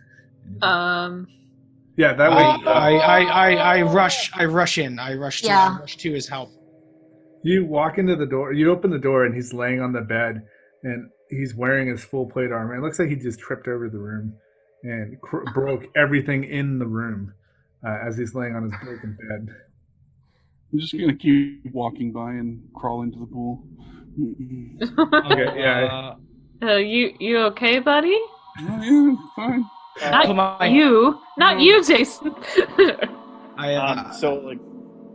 [SPEAKER 1] Yeah, that way.
[SPEAKER 5] I rush in. I rush to his help.
[SPEAKER 1] You walk into the door. You open the door, and he's laying on the bed, and he's wearing his full plate armor. It looks like he just tripped over the room and broke everything in the room as he's laying on his broken bed.
[SPEAKER 6] I'm just gonna keep walking by and crawl into the pool.
[SPEAKER 1] Okay, yeah.
[SPEAKER 2] You okay, buddy?
[SPEAKER 6] Oh, yeah, fine.
[SPEAKER 2] Not you, Jason.
[SPEAKER 3] So like,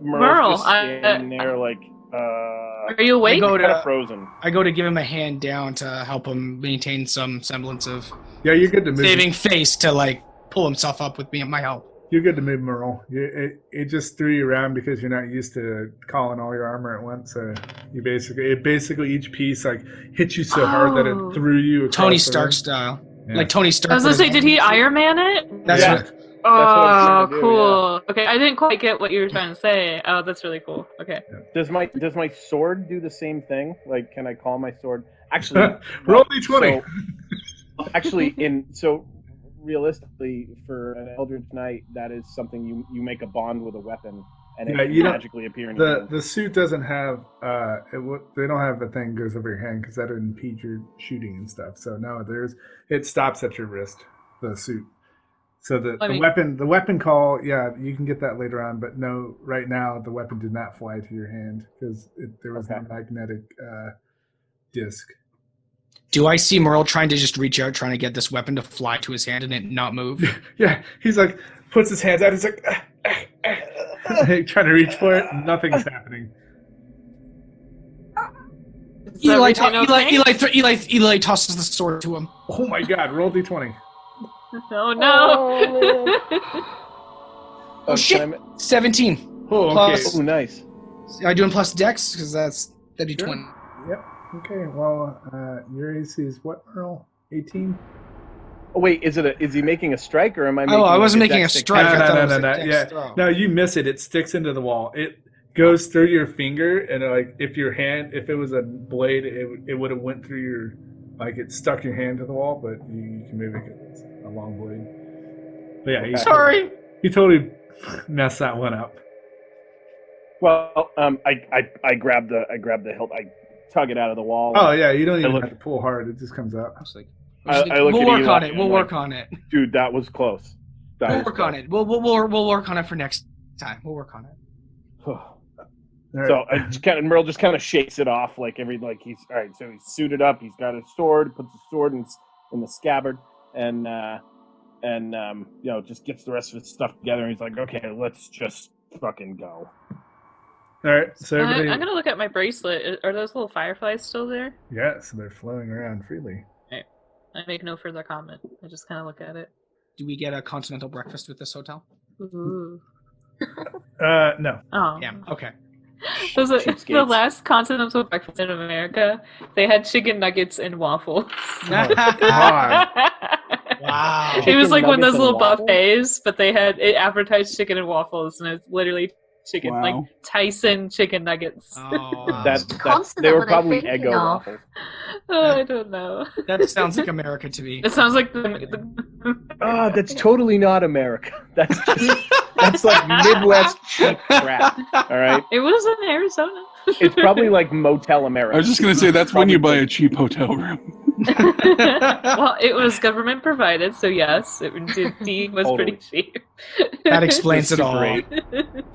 [SPEAKER 2] Merle,
[SPEAKER 3] Merle's just standing there like.
[SPEAKER 2] Are you awake?
[SPEAKER 3] Kind of frozen.
[SPEAKER 5] I go to give him a hand down to help him maintain some semblance of
[SPEAKER 1] Yeah, you're good to move.
[SPEAKER 5] saving face to like pull himself up with me and my help.
[SPEAKER 1] You're good to move, Merle. It just threw you around because you're not used to calling all your armor at once. So you basically each piece like hit you so hard that it threw you across
[SPEAKER 5] Tony
[SPEAKER 1] the
[SPEAKER 5] Stark
[SPEAKER 1] room.
[SPEAKER 5] style.
[SPEAKER 1] Yeah.
[SPEAKER 5] Like Tony Stark.
[SPEAKER 2] I was gonna say, did he Iron Man it?
[SPEAKER 5] That's
[SPEAKER 3] Yeah.
[SPEAKER 5] what.
[SPEAKER 3] That's what I'm trying to do,
[SPEAKER 2] Cool. Okay, I didn't quite get what you were trying to say. Oh, that's really cool. Okay.
[SPEAKER 3] Does my sword do the same thing? Like, can I call my sword? Actually,
[SPEAKER 1] Roll d20.
[SPEAKER 3] So realistically, for an Eldritch Knight, that is something you make a bond with a weapon, and it can magically appear in your hand.
[SPEAKER 1] The suit doesn't have they don't have the thing goes over your hand because that would impede your shooting and stuff. So no, it stops at your wrist. The suit. So the weapon call, yeah, you can get that later on, but no, right now the weapon did not fly to your hand because there was no magnetic disc.
[SPEAKER 5] Do I see Merle trying to just reach out, trying to get this weapon to fly to his hand and it not move?
[SPEAKER 1] Yeah, he's like puts his hands out. He's like trying to reach for it. Nothing's happening.
[SPEAKER 5] Eli tosses the sword to him.
[SPEAKER 1] Oh my God! Roll d20.
[SPEAKER 2] Oh no!
[SPEAKER 5] Oh shit! 17.
[SPEAKER 1] Oh, okay.
[SPEAKER 5] Plus,
[SPEAKER 3] nice.
[SPEAKER 5] Am I doing plus dex? Because that'd be 20.
[SPEAKER 1] Yep. Okay. Well, your AC is what, Earl? 18.
[SPEAKER 3] Oh wait, is he making a strike or am I?
[SPEAKER 5] I wasn't making a strike.
[SPEAKER 1] No. Yeah. No, you miss it. It sticks into the wall. It goes through your finger, and like if it was a blade, it would have went through your, like it stuck your hand to the wall, but you can move it. It's a long blade. But yeah, you totally messed that one up.
[SPEAKER 3] Well, I grab the hilt. I tug it out of the wall.
[SPEAKER 1] Oh yeah, you don't even have to pull hard. It just comes out.
[SPEAKER 5] We'll work on it. We'll work on it.
[SPEAKER 3] Dude, that was close.
[SPEAKER 5] We'll work on it. We'll work on it for next time. We'll work on it.
[SPEAKER 3] So Merle just kind of shakes it off he's all right. So he's suited up. He's got his sword. Puts his sword in the scabbard, and just gets the rest of his stuff together. And he's like, okay, let's just fucking go.
[SPEAKER 1] All right. So everybody,
[SPEAKER 2] I'm gonna look at my bracelet. Are those little fireflies still there?
[SPEAKER 1] Yes, they're flowing around freely.
[SPEAKER 2] Okay. I make no further comment. I just kind of look at it.
[SPEAKER 5] Do we get a continental breakfast with this hotel?
[SPEAKER 2] Ooh.
[SPEAKER 1] No.
[SPEAKER 2] Oh.
[SPEAKER 5] Yeah. Okay.
[SPEAKER 2] The last continental breakfast in America, they had chicken nuggets and waffles.
[SPEAKER 1] God.
[SPEAKER 5] Wow.
[SPEAKER 2] It was like one of those little buffets, but it advertised chicken and waffles, and it's literally chicken, like Tyson chicken nuggets.
[SPEAKER 5] Oh,
[SPEAKER 3] they were probably Eggo waffles.
[SPEAKER 2] I don't know.
[SPEAKER 5] That sounds like America to me.
[SPEAKER 2] It sounds like
[SPEAKER 3] that's totally not America. That's like Midwest cheap crap. All right.
[SPEAKER 2] It was in Arizona.
[SPEAKER 3] It's probably like Motel America.
[SPEAKER 6] I was just gonna say that's when you buy a cheap hotel room.
[SPEAKER 2] Well, it was government provided, so yes, it indeed was pretty cheap.
[SPEAKER 5] That explains it all.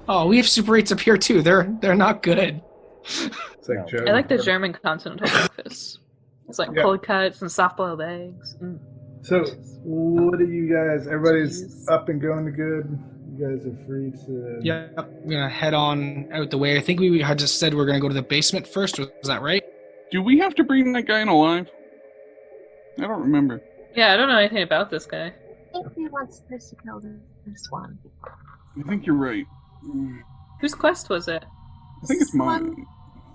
[SPEAKER 5] Oh, we have Super 8s up here too. They're not good.
[SPEAKER 1] It's like
[SPEAKER 2] I like the German continental breakfast. It's like cold cuts and soft-boiled eggs. Mm.
[SPEAKER 1] So, what do you guys? Everybody's up and going to good. You guys are free to.
[SPEAKER 5] Yeah, we're gonna head on out the way. I think we had just said we're gonna go to the basement first. Was that right?
[SPEAKER 6] Do we have to bring that guy in alive? I don't remember.
[SPEAKER 2] Yeah, I don't know anything about this guy.
[SPEAKER 4] I think we weren't supposed to kill this one.
[SPEAKER 6] I think you're right.
[SPEAKER 2] Whose quest was it?
[SPEAKER 6] I think it's mine.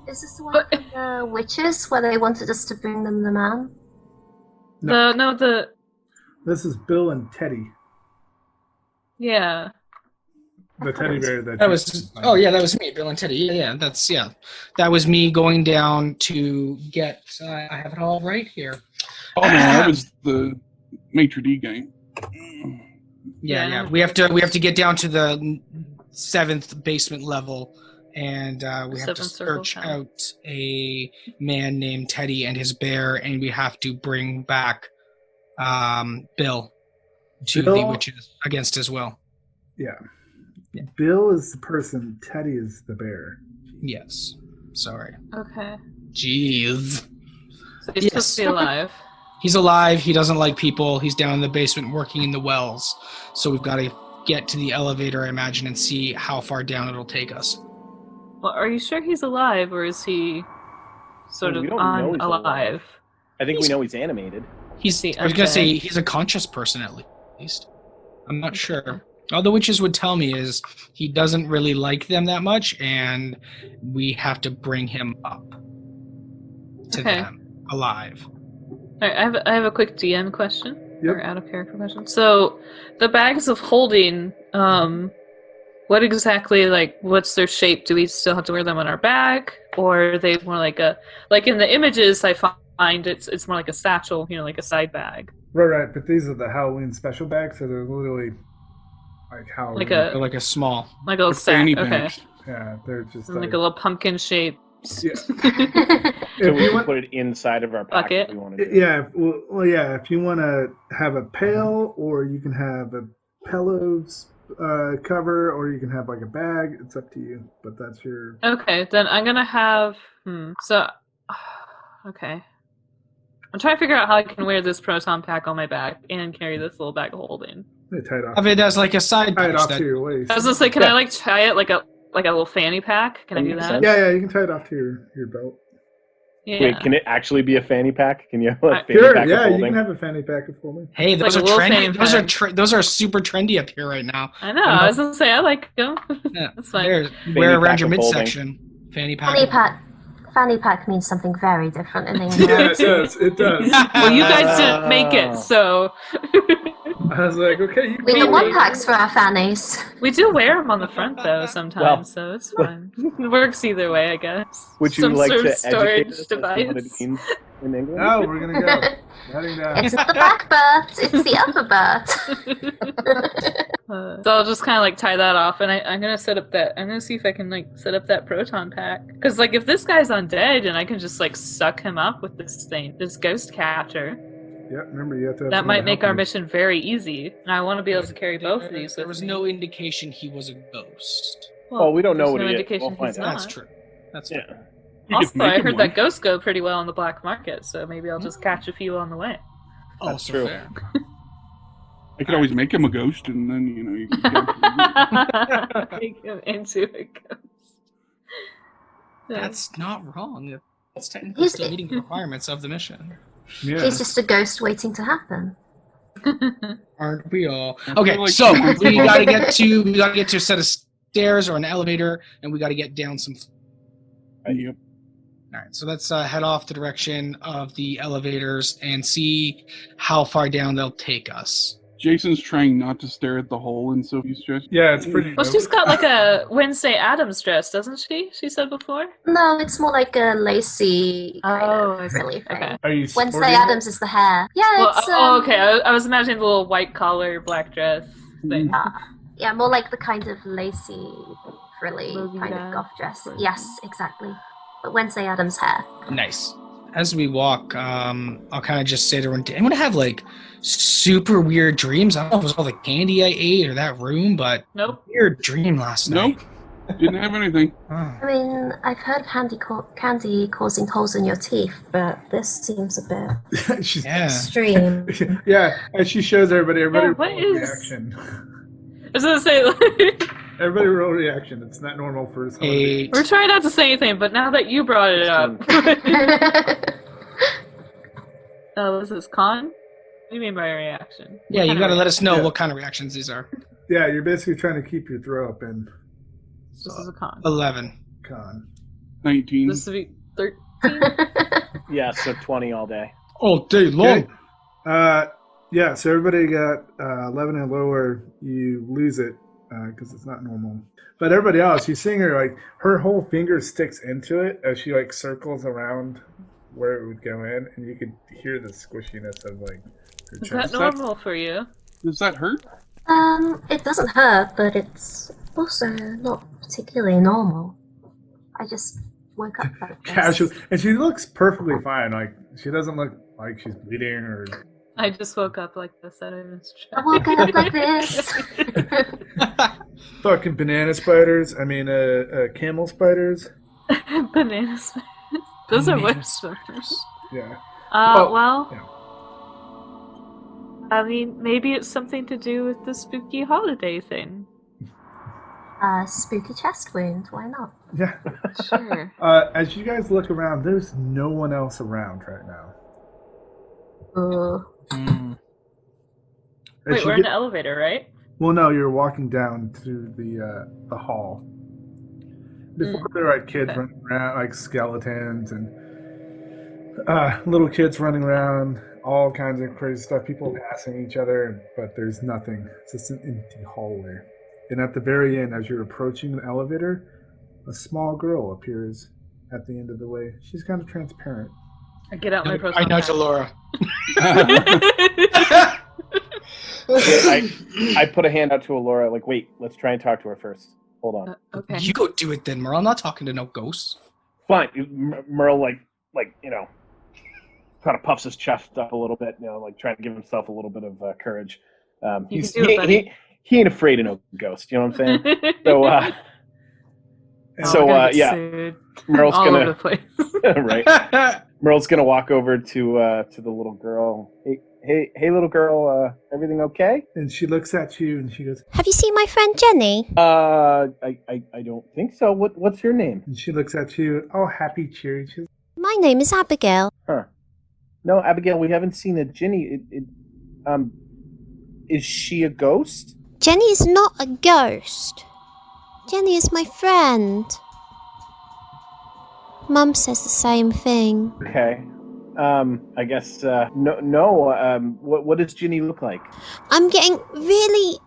[SPEAKER 4] Is this the one from the witches where they wanted us to bring them the man?
[SPEAKER 1] No. This is Bill and Teddy.
[SPEAKER 2] Yeah.
[SPEAKER 1] The teddy bear
[SPEAKER 5] that was. Oh yeah, that was me, Bill and Teddy. Yeah. That was me going down to get. I have it all right here.
[SPEAKER 6] Oh no, that was the maitre d' guy.
[SPEAKER 5] Yeah. We have to get down to the 7th basement level, and we have to search out a man named Teddy and his bear, and we have to bring back Bill to the witches against his will.
[SPEAKER 1] Yeah. Bill is the person, Teddy is the bear.
[SPEAKER 5] Yes. Sorry.
[SPEAKER 2] Okay.
[SPEAKER 5] Jeez.
[SPEAKER 2] So he's supposed to be alive.
[SPEAKER 5] He's alive. He doesn't like people. He's down in the basement working in the wells. So we've got to get to the elevator, I imagine, and see how far down it'll take us.
[SPEAKER 2] Well, are you sure he's alive, or is he sort of unalive?
[SPEAKER 3] I think we know he's animated.
[SPEAKER 5] I was going to say he's a conscious person, at least. I'm not sure. All the witches would tell me is he doesn't really like them that much, and we have to bring him up to them alive.
[SPEAKER 2] All right, I have a quick DM question.
[SPEAKER 1] Yep.
[SPEAKER 2] Or out of character question. So, the bags of holding, what exactly, like, what's their shape? Do we still have to wear them on our back, or are they more like in the images I find it's more like a satchel, like a side bag.
[SPEAKER 1] Right. But these are the Halloween special bags, so they're literally like Halloween.
[SPEAKER 5] Like a small,
[SPEAKER 2] like a little sack. Okay.
[SPEAKER 1] Yeah, they're just
[SPEAKER 2] like a little pumpkin shape.
[SPEAKER 1] Yeah.
[SPEAKER 3] So we can put it inside of our
[SPEAKER 2] bucket.
[SPEAKER 3] If we want to do
[SPEAKER 1] yeah, well, yeah. If you want to have a pail, or you can have a pillows cover, or you can have like a bag. It's up to you. But that's your.
[SPEAKER 2] Okay, then I'm gonna have. Okay. I'm trying to figure out how I can wear this proton pack on my back and carry this little bag of holding.
[SPEAKER 1] Tie it off.
[SPEAKER 5] Have it as like a side
[SPEAKER 1] tie it off
[SPEAKER 5] that...
[SPEAKER 1] to your waist.
[SPEAKER 2] I was gonna say, can I like tie it like a little fanny pack? Can I do that?
[SPEAKER 1] Yeah, you can tie it off to your belt.
[SPEAKER 2] Yeah.
[SPEAKER 3] Wait, can it actually be a fanny pack? Can you have a fanny
[SPEAKER 1] sure,
[SPEAKER 3] pack of
[SPEAKER 1] you
[SPEAKER 3] holding?
[SPEAKER 1] can have a fanny pack of holding.
[SPEAKER 5] Hey, those
[SPEAKER 2] like
[SPEAKER 5] are trendy. Those are super trendy up here right now.
[SPEAKER 2] I know. I was gonna say I like them.
[SPEAKER 5] Yeah,
[SPEAKER 2] that's fine.
[SPEAKER 5] Wear around your midsection. Fanny pack.
[SPEAKER 4] Fanny pack means something very different in English.
[SPEAKER 1] Yeah, it does.
[SPEAKER 2] Well, you guys didn't make it, so.
[SPEAKER 1] I was like, okay.
[SPEAKER 4] We need one packs for our fannies.
[SPEAKER 2] We do wear them on the front though sometimes, so it's fine. It works either way, I guess.
[SPEAKER 3] Would you
[SPEAKER 2] Some
[SPEAKER 3] like
[SPEAKER 2] sort
[SPEAKER 3] to
[SPEAKER 2] of storage
[SPEAKER 3] educate us
[SPEAKER 2] device.
[SPEAKER 3] as to what it means in English?
[SPEAKER 1] No, we're gonna go. Heading down.
[SPEAKER 4] It's not the back bird, it's the upper bird.
[SPEAKER 2] So I'll just kind of like tie that off, and I'm gonna set up that. I'm gonna see if I can like set up that proton pack, because like if this guy's undead, and I can just like suck him up with this ghost catcher.
[SPEAKER 1] Yep. Remember, you have to. Have
[SPEAKER 2] that might make our
[SPEAKER 1] you.
[SPEAKER 2] mission very easy, and I want to be able to carry both of these.
[SPEAKER 5] There was no indication he was a ghost.
[SPEAKER 3] Well, we don't know what
[SPEAKER 2] no
[SPEAKER 3] he is.
[SPEAKER 2] indication
[SPEAKER 3] We'll
[SPEAKER 2] he's
[SPEAKER 3] find out.
[SPEAKER 2] not.
[SPEAKER 5] That's true. That's true.
[SPEAKER 2] Also, I heard that ghosts go pretty well on the black market, so maybe I'll just catch a few on the way.
[SPEAKER 3] That's true.
[SPEAKER 5] Fair.
[SPEAKER 6] I could always make him a ghost, and then you can
[SPEAKER 2] make him into a ghost.
[SPEAKER 5] That's not wrong. That's technically still meeting the requirements of the mission.
[SPEAKER 1] Yeah.
[SPEAKER 4] He's just a ghost waiting to happen.
[SPEAKER 5] Aren't we all? Okay, so we gotta get to a set of stairs or an elevator, and we gotta get down some.
[SPEAKER 6] Yep.
[SPEAKER 5] All right, so let's head off the direction of the elevators and see how far down they'll take us.
[SPEAKER 6] Jason's trying not to stare at the hole in Sophie's dress.
[SPEAKER 1] Yeah, it's pretty.
[SPEAKER 2] Well, she's got like a Wednesday Addams dress, doesn't she? She said before.
[SPEAKER 4] No, it's more like a lacy frilly thing.
[SPEAKER 2] Okay.
[SPEAKER 1] Are you
[SPEAKER 4] Wednesday Addams is the hair. Yeah,
[SPEAKER 2] Well,
[SPEAKER 4] it's
[SPEAKER 2] okay. I was imagining the little white collar, black dress thing.
[SPEAKER 4] yeah, more like the kind of lacy, frilly kind
[SPEAKER 2] Lolita.
[SPEAKER 4] of goth dress. Yes, exactly. But Wednesday Addams hair.
[SPEAKER 5] Nice. As we walk, I'll kind of just say to everyone, anyone have like super weird dreams? I don't know if it was all the candy I ate or that room, but
[SPEAKER 2] Nope.
[SPEAKER 5] Weird dream last night.
[SPEAKER 6] Nope. Didn't have anything.
[SPEAKER 4] I mean, I've heard of candy causing holes in your teeth, but this seems a bit extreme.
[SPEAKER 1] Yeah, as she shows everybody
[SPEAKER 2] what
[SPEAKER 1] roll
[SPEAKER 2] is-
[SPEAKER 1] reaction.
[SPEAKER 2] I was gonna say, like,
[SPEAKER 1] Everybody roll reaction. It's not normal for someone.
[SPEAKER 2] we're trying not to say anything, but now that you brought it up, this is con. What do you mean by a reaction?
[SPEAKER 5] Yeah, you
[SPEAKER 2] What
[SPEAKER 5] got to
[SPEAKER 2] kind of
[SPEAKER 5] let us know
[SPEAKER 1] Yeah.
[SPEAKER 5] what kind of reactions these are.
[SPEAKER 1] Yeah, you're basically trying to keep your throw up in
[SPEAKER 2] This is a con.
[SPEAKER 5] 11.
[SPEAKER 1] con.
[SPEAKER 6] 19.
[SPEAKER 2] This would be 13.
[SPEAKER 3] Yeah, so 20 all day.
[SPEAKER 5] All day long.
[SPEAKER 1] Okay. Yeah, so everybody got 11 and lower. You lose it because it's not normal. But everybody else, you seeing her, like, her whole finger sticks into it as she, like, circles around where it would go in, and you could hear the squishiness of, like, her
[SPEAKER 2] Is
[SPEAKER 1] chest.
[SPEAKER 2] that normal for you?
[SPEAKER 6] Does that hurt?
[SPEAKER 4] It doesn't hurt, but it's also not particularly normal. I just woke up like this.
[SPEAKER 1] Casual. And she looks perfectly fine. Like, she doesn't look like she's bleeding or...
[SPEAKER 2] I just woke up like this. I
[SPEAKER 4] I woke up like this.
[SPEAKER 1] Fucking banana spiders. I mean, camel spiders.
[SPEAKER 2] Banana spiders. Those are web swimmers.
[SPEAKER 1] Yeah.
[SPEAKER 2] Well,
[SPEAKER 1] yeah.
[SPEAKER 2] I mean, maybe it's something to do with the spooky holiday thing.
[SPEAKER 4] Spooky chest wound, why not?
[SPEAKER 1] Yeah.
[SPEAKER 2] Sure.
[SPEAKER 1] As you guys look around, there's no one else around right now. As
[SPEAKER 2] Wait,
[SPEAKER 1] you
[SPEAKER 2] we're in
[SPEAKER 1] get-
[SPEAKER 2] the elevator, right?
[SPEAKER 1] Well, no, you're walking down to the hall. Before there were like kids running around, like skeletons and little kids running around, all kinds of crazy stuff. People passing each other, but there's nothing. It's just an empty hallway. And at the very end, as you're approaching the elevator, a small girl appears at the end of the way. She's kind of transparent.
[SPEAKER 2] I get out my
[SPEAKER 5] I
[SPEAKER 2] proton
[SPEAKER 5] nudge
[SPEAKER 2] pack.
[SPEAKER 5] Alora.
[SPEAKER 3] I put a hand out to Alora, like, wait, let's try and talk to her first. Hold on.
[SPEAKER 2] Okay.
[SPEAKER 5] You go do it then, Merle. I'm not talking to no ghosts.
[SPEAKER 3] Fine. Merle, like, kind of puffs his chest up a little bit, like trying to give himself a little bit of courage.
[SPEAKER 2] You can do it, buddy.
[SPEAKER 3] He ain't afraid of no ghost. You know what I'm saying? Yeah. Merle's
[SPEAKER 2] all
[SPEAKER 3] gonna
[SPEAKER 2] over the place.
[SPEAKER 3] right. Merle's gonna walk over to the little girl. Hey, little girl. Everything okay?
[SPEAKER 1] And she looks at you and she goes,
[SPEAKER 10] Have you seen my friend Jenny?
[SPEAKER 3] I don't think so. What's your name?
[SPEAKER 1] and she looks at you, all happy, cheery. She's,
[SPEAKER 10] My name is Abigail.
[SPEAKER 3] Huh. No, Abigail, we haven't seen a Ginny. Is she a ghost?
[SPEAKER 10] Jenny is not a ghost. Jenny is my friend. Mum says the same thing.
[SPEAKER 3] Okay. I guess, no. What does Ginny look like?
[SPEAKER 10] I'm getting really,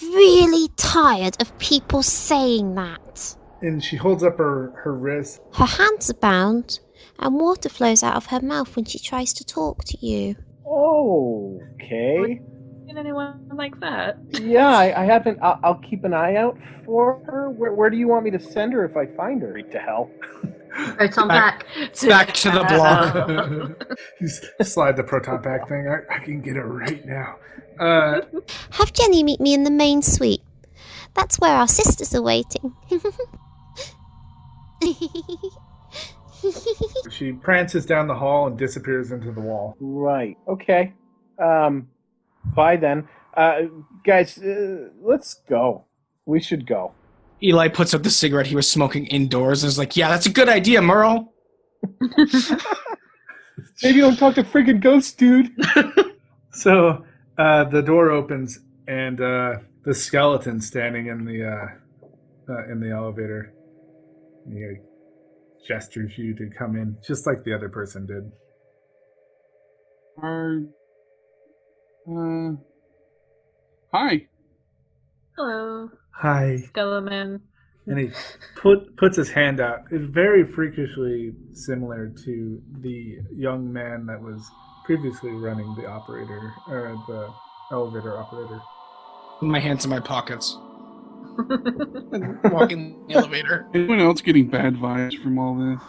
[SPEAKER 10] really tired of people saying that.
[SPEAKER 1] and she holds up her wrist.
[SPEAKER 10] Her hands are bound, and water flows out of her mouth when she tries to talk to you.
[SPEAKER 3] Oh, okay.
[SPEAKER 2] Seen anyone like that?
[SPEAKER 3] Yeah, I haven't. I'll keep an eye out for her. Where do you want me to send her if I find her? To hell.
[SPEAKER 4] Proton pack.
[SPEAKER 5] Back to the block.
[SPEAKER 1] You slide the proton pack thing. I can get her right now.
[SPEAKER 10] Have Jenny meet me in the main suite. That's where our sisters are waiting.
[SPEAKER 1] She prances down the hall and disappears into the wall.
[SPEAKER 3] Right. Okay. Bye then. Guys, let's go. We should go.
[SPEAKER 5] Eli puts up the cigarette he was smoking indoors and is like, yeah, that's a good idea, Merle.
[SPEAKER 3] Maybe don't talk to freaking ghosts, dude.
[SPEAKER 1] So the door opens and the skeleton standing in the elevator. He gestures you to come in, just like the other person did.
[SPEAKER 6] Hi.
[SPEAKER 2] Hello,
[SPEAKER 1] Hi.
[SPEAKER 2] Skeleman.
[SPEAKER 1] And he puts his hand out. It's very freakishly similar to the young man that was previously running the operator, or the elevator operator.
[SPEAKER 5] My hands in my pockets. Walking the elevator.
[SPEAKER 6] Anyone else getting bad vibes from all this?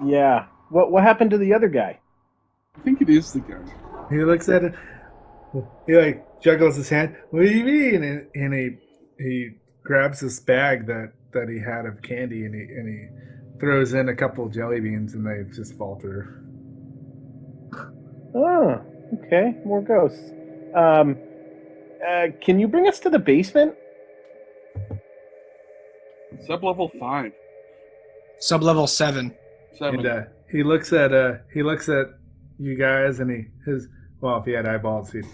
[SPEAKER 3] Yeah. What happened to the other guy?
[SPEAKER 6] I think it is the guy.
[SPEAKER 1] He looks at it. He juggles his hand. What do you mean? And he grabs this bag that he had of candy and he throws in a couple of jelly beans and they just fall through.
[SPEAKER 3] Oh, okay. More ghosts. Can you bring us to the basement?
[SPEAKER 6] Sub-level 5.
[SPEAKER 5] Sub-level 7.
[SPEAKER 6] 7.
[SPEAKER 1] And he looks at you guys and if he had eyeballs he'd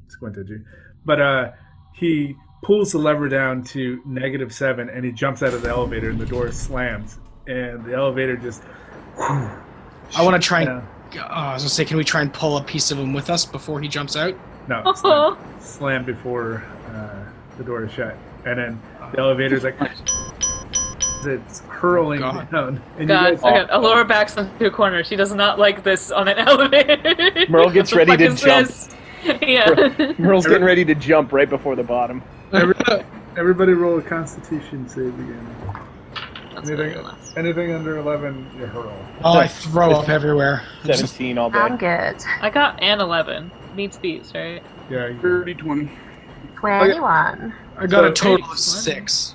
[SPEAKER 1] squint at you. But he pulls the lever down to -7 and he jumps out of the elevator and the door slams and the elevator just
[SPEAKER 5] I want to try and I was gonna say, can we try and pull a piece of him with us before he jumps out?
[SPEAKER 1] No, slam before the door is shut, and then the elevator's like it's hurling down. And
[SPEAKER 2] God,
[SPEAKER 1] you guys,
[SPEAKER 2] okay, Alora backs into a corner. She does not like this on an elevator.
[SPEAKER 3] Merle gets ready to jump.
[SPEAKER 2] Yeah.
[SPEAKER 3] Merle's getting ready to jump right before the bottom.
[SPEAKER 1] everybody roll a Constitution save again.
[SPEAKER 2] That's
[SPEAKER 1] Anything under 11, you hurl.
[SPEAKER 5] Oh, I throw up everywhere.
[SPEAKER 3] 17 all day.
[SPEAKER 4] I'm good.
[SPEAKER 2] I got an 11. Needs beats, right?
[SPEAKER 1] Yeah,
[SPEAKER 6] 30, 20.
[SPEAKER 4] 21.
[SPEAKER 5] I got a
[SPEAKER 1] So,
[SPEAKER 5] total of 6.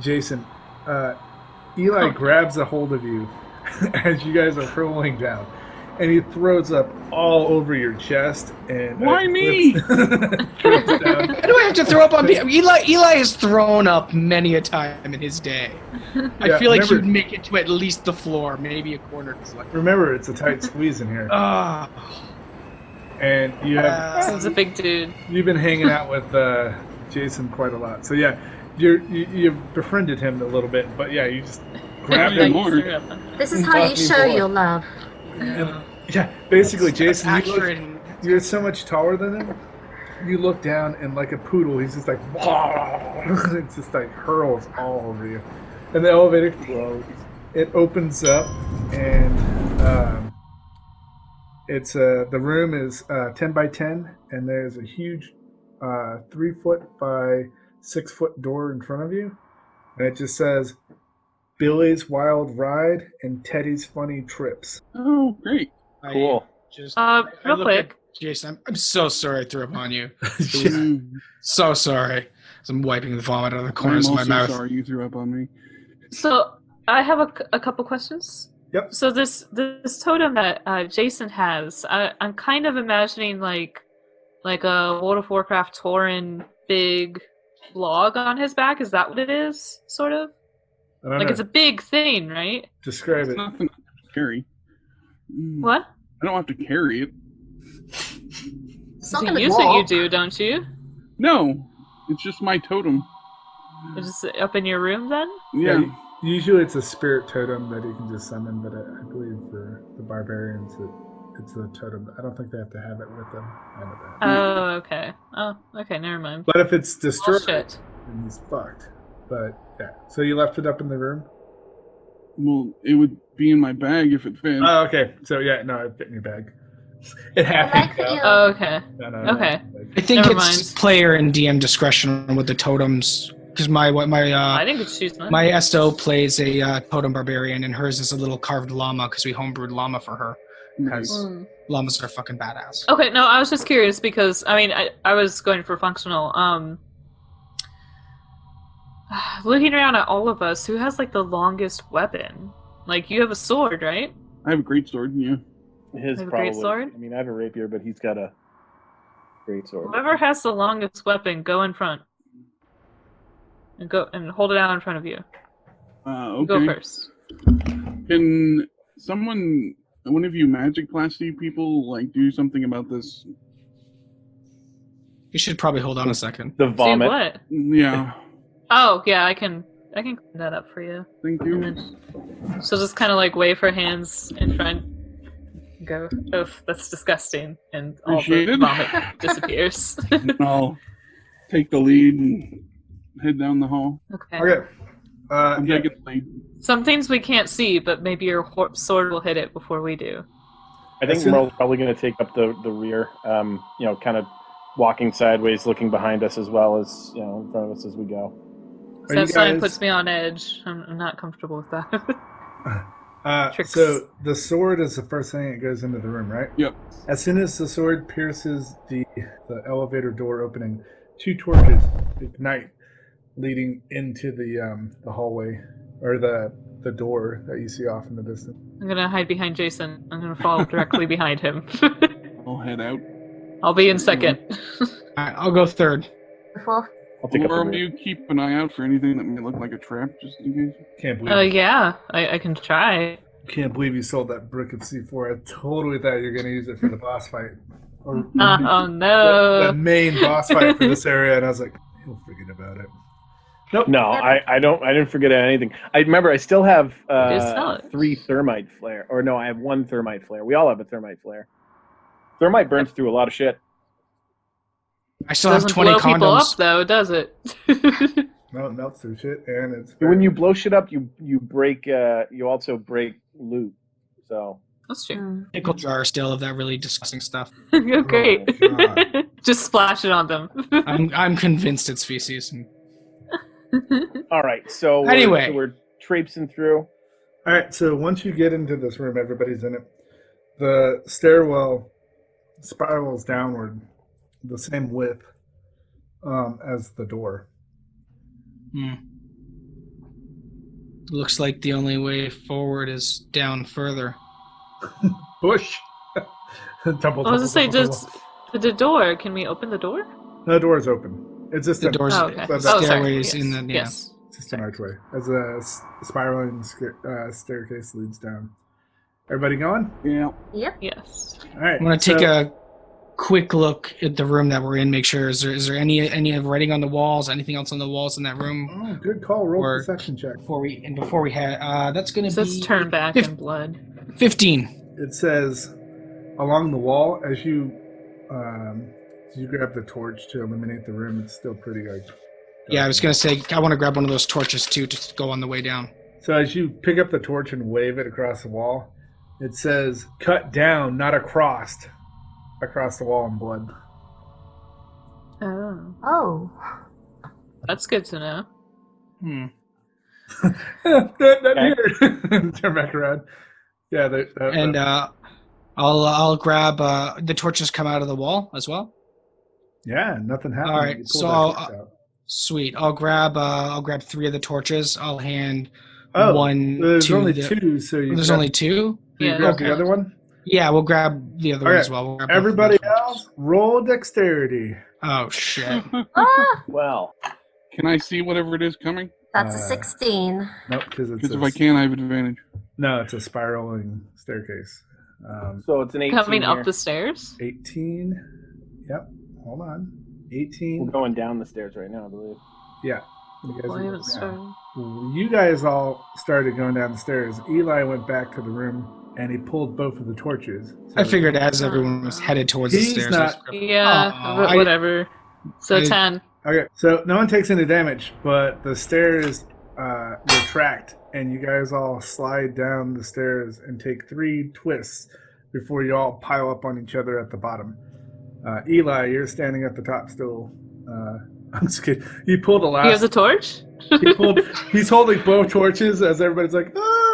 [SPEAKER 1] Jason, Eli grabs a hold of you as you guys are hurling down, and he throws up all over your chest. And
[SPEAKER 6] Why me?
[SPEAKER 1] Down.
[SPEAKER 5] Why do I have to throw up on people? Eli has thrown up many a time in his day. I feel like he would make it to at least the floor, maybe a corner.
[SPEAKER 1] Remember, it's a tight squeeze in here. and you have
[SPEAKER 2] He's a big dude.
[SPEAKER 1] you've been hanging out with Jason quite a lot. So yeah, you befriended him a little bit, but yeah, you just grabbed him.
[SPEAKER 4] This is how you show your love.
[SPEAKER 1] Yeah, basically, Jason,
[SPEAKER 5] accurate.
[SPEAKER 1] you're so much taller than him. You look down and like a poodle, he's just like, it's just like hurls all over you. And the elevator closes. It opens up, and it's the room is 10 by 10, and there's a huge 3 foot by 6 foot door in front of you, and it just says Billy's Wild Ride and Teddy's Funny Trips.
[SPEAKER 6] Oh, great.
[SPEAKER 3] Cool.
[SPEAKER 2] Real quick.
[SPEAKER 5] Jason, I'm so sorry I threw up on you. So sorry. I'm wiping the vomit out of the corners of my mouth.
[SPEAKER 6] I'm sorry you threw up on me.
[SPEAKER 2] So I have a couple questions.
[SPEAKER 1] Yep.
[SPEAKER 2] So this totem that Jason has, I'm kind of imagining like a World of Warcraft Tauren big log on his back. Is that what it is? Sort of.
[SPEAKER 1] I don't
[SPEAKER 2] like
[SPEAKER 1] know.
[SPEAKER 2] It's a big thing, right?
[SPEAKER 1] Describe it.
[SPEAKER 6] Nothing to carry.
[SPEAKER 2] What?
[SPEAKER 6] I don't have to carry it.
[SPEAKER 2] If you use it, you do, don't you?
[SPEAKER 6] No, it's just my totem.
[SPEAKER 2] It's just up in your room then?
[SPEAKER 6] Yeah.
[SPEAKER 1] Usually it's a spirit totem that you can just summon, but I believe for the barbarians it's a totem. I don't think they have to have it with them.
[SPEAKER 2] Oh, okay. Oh, okay, never mind.
[SPEAKER 1] But if it's destroyed,
[SPEAKER 2] Bullshit.
[SPEAKER 1] then he's fucked. But yeah, so you left it up in the room?
[SPEAKER 6] Well, it would be in my bag if it fit.
[SPEAKER 1] Oh, okay. So yeah, no, it fit in your bag. It happened.
[SPEAKER 2] Oh, okay.
[SPEAKER 1] No.
[SPEAKER 5] I think
[SPEAKER 2] Never
[SPEAKER 5] it's player and DM discretion with the totems. Because my
[SPEAKER 2] I think it's choose
[SPEAKER 5] my Esto plays a totem barbarian, and hers is a little carved llama because we homebrewed llama for her. Because llamas are fucking badass.
[SPEAKER 2] Okay, no, I was just curious because I mean I was going for functional. Looking around at all of us, who has like the longest weapon? Like you have a sword, right?
[SPEAKER 6] I have a great sword, yeah.
[SPEAKER 3] His
[SPEAKER 2] have a
[SPEAKER 3] probably.
[SPEAKER 2] great sword?
[SPEAKER 3] I mean, I have a rapier, but he's got a great sword.
[SPEAKER 2] Whoever has the longest weapon, go in front. And go and hold it out in front of you.
[SPEAKER 6] Okay.
[SPEAKER 2] Go first.
[SPEAKER 6] Can one of you magic classy people, like do something about this?
[SPEAKER 5] You should probably hold on a second.
[SPEAKER 3] The vomit.
[SPEAKER 2] Do what?
[SPEAKER 6] Yeah.
[SPEAKER 2] Oh yeah, I can clean that up for you.
[SPEAKER 6] Thank you.
[SPEAKER 2] So just kind of like wave her hands in front. Go. Oh, that's disgusting, and all the
[SPEAKER 6] Appreciate it.
[SPEAKER 2] vomit disappears.
[SPEAKER 6] I'll take the lead and head down the hall.
[SPEAKER 2] Okay.
[SPEAKER 1] Okay.
[SPEAKER 6] I'm taking the lead.
[SPEAKER 2] Some things we can't see, but maybe your sword will hit it before we do.
[SPEAKER 3] I think Merle's probably going to take up the rear. Kind of walking sideways, looking behind us as well as in front of us as we go.
[SPEAKER 2] So that sign puts me on edge. I'm not comfortable with that.
[SPEAKER 1] So the sword is the first thing that goes into the room, right?
[SPEAKER 6] Yep.
[SPEAKER 1] As soon as the sword pierces the elevator door opening, 2 torches ignite, leading into the hallway or the door that you see off in the distance.
[SPEAKER 2] I'm gonna hide behind Jason. I'm gonna fall directly behind him.
[SPEAKER 6] I'll head out.
[SPEAKER 2] I'll be in second.
[SPEAKER 5] Alright, I'll go third.
[SPEAKER 3] I'll take up the
[SPEAKER 6] Or
[SPEAKER 3] rear.
[SPEAKER 6] you keep an eye out for anything that may look like a trap, just in case.
[SPEAKER 1] Can't believe
[SPEAKER 2] Yeah, I can try.
[SPEAKER 1] Can't believe you sold that brick of C4. I totally thought you were going to use it for the boss fight. Or
[SPEAKER 2] Oh no.
[SPEAKER 1] the main boss fight for this area, and I was like, he'll forget about it. Nope.
[SPEAKER 3] No, I didn't forget anything. I remember I still have
[SPEAKER 2] Just sell it.
[SPEAKER 3] 3 thermite flare. Or no, I have 1 thermite flare. We all have a thermite flare. Thermite burns through a lot of shit.
[SPEAKER 5] I still have
[SPEAKER 2] Doesn't
[SPEAKER 5] 20
[SPEAKER 2] blow people
[SPEAKER 5] condoms.
[SPEAKER 2] up though, does it?
[SPEAKER 1] No, it melts through shit, and it's
[SPEAKER 3] When you blow shit up, you break. You also break loot. So
[SPEAKER 2] That's true.
[SPEAKER 5] Pickle jar still of that really disgusting stuff.
[SPEAKER 2] Great.
[SPEAKER 1] Oh, God.
[SPEAKER 2] Just splash it on them.
[SPEAKER 5] I'm convinced it's feces.
[SPEAKER 3] all right. So
[SPEAKER 5] Anyway.
[SPEAKER 3] we're traipsing through.
[SPEAKER 1] All right, so once you get into this room, everybody's in it. The stairwell spirals downward the same width as the door.
[SPEAKER 5] Looks like the only way forward is down further.
[SPEAKER 1] Push. Double,
[SPEAKER 2] I was to say,
[SPEAKER 1] double.
[SPEAKER 2] just the door. Can we open the door?
[SPEAKER 1] No, the door is open. It's just
[SPEAKER 5] The
[SPEAKER 1] a,
[SPEAKER 5] door's
[SPEAKER 2] Oh, okay.
[SPEAKER 1] That's
[SPEAKER 2] Oh, sorry.
[SPEAKER 5] stairways
[SPEAKER 2] Yes.
[SPEAKER 5] in the
[SPEAKER 2] Yes.
[SPEAKER 1] it's just an archway. As a spiraling staircase leads down. Everybody going?
[SPEAKER 6] Yeah.
[SPEAKER 4] Yep.
[SPEAKER 2] Yes.
[SPEAKER 1] All right.
[SPEAKER 5] I'm gonna take a quick look at the room that we're in. Make sure is there any writing on the walls? Anything else on the walls in that room?
[SPEAKER 1] Oh, good call. Roll
[SPEAKER 5] Or
[SPEAKER 1] perception check.
[SPEAKER 5] Before we head, that's going to
[SPEAKER 2] Let's
[SPEAKER 5] be
[SPEAKER 2] turn back in blood.
[SPEAKER 5] 15.
[SPEAKER 1] It says along the wall as you grab the torch to illuminate the room. It's still pretty like.
[SPEAKER 5] Yeah, I was going to say I want to grab one of those torches too to go on the way down.
[SPEAKER 1] So as you pick up the torch and wave it across the wall, it says "cut down, not across the wall in blood."
[SPEAKER 2] Oh.
[SPEAKER 4] Oh.
[SPEAKER 2] That's good to know.
[SPEAKER 1] Not here. Turn back around. Yeah,
[SPEAKER 5] and I'll grab the torches come out of the wall as well.
[SPEAKER 1] Yeah, nothing happened.
[SPEAKER 5] All right, so sweet. I'll grab 3 of the torches. I'll hand one.
[SPEAKER 1] There's
[SPEAKER 5] to
[SPEAKER 1] only
[SPEAKER 5] the,
[SPEAKER 1] 2, so
[SPEAKER 5] there's only 2.
[SPEAKER 1] You grab the other one.
[SPEAKER 5] Yeah, we'll grab the other one as well. We'll
[SPEAKER 1] Everybody else, roll dexterity.
[SPEAKER 5] Oh shit!
[SPEAKER 3] Well,
[SPEAKER 6] can I see whatever it is coming?
[SPEAKER 4] That's a 16.
[SPEAKER 1] Nope, because
[SPEAKER 6] if I can, I have advantage.
[SPEAKER 1] No, it's a spiraling staircase.
[SPEAKER 3] So it's an 18
[SPEAKER 2] coming up
[SPEAKER 3] here.
[SPEAKER 2] the stairs.
[SPEAKER 1] 18. Yep. Hold on. 18.
[SPEAKER 3] We're going down the stairs right now, I believe.
[SPEAKER 1] Yeah. You
[SPEAKER 2] Well,
[SPEAKER 1] you guys all started going down the stairs. Eli went back to the room and he pulled both of the torches. So
[SPEAKER 5] I figured as everyone was headed towards the stairs.
[SPEAKER 2] Yeah, whatever. So 10.
[SPEAKER 1] Okay, so no one takes any damage, but the stairs retract, and you guys all slide down the stairs and take 3 twists before you all pile up on each other at the bottom. Eli, you're standing at the top still. I'm just kidding. You pulled the last.
[SPEAKER 2] He has a torch?
[SPEAKER 1] He's holding both torches as everybody's like, ah!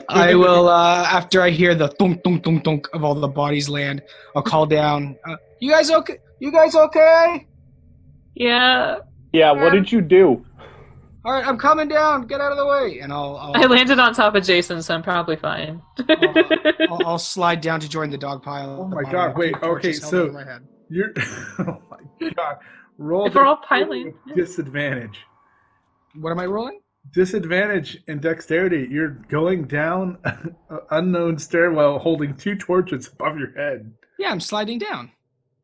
[SPEAKER 5] I will, after I hear the thunk, thunk, thunk, thunk of all the bodies land, I'll call down, you guys okay? You guys okay?
[SPEAKER 2] Yeah.
[SPEAKER 3] Yeah, what did you do?
[SPEAKER 5] All right, I'm coming down. Get out of the way. And
[SPEAKER 2] I landed on top of Jason, so I'm probably fine.
[SPEAKER 5] I'll slide down to join the dog pile.
[SPEAKER 1] Oh my god, wait, okay, so you're, oh my god, roll
[SPEAKER 2] if we're all piling.
[SPEAKER 1] Disadvantage.
[SPEAKER 5] What am I rolling?
[SPEAKER 1] Disadvantage in dexterity. You're going down an unknown stairwell holding 2 torches above your head.
[SPEAKER 5] Yeah, I'm sliding down.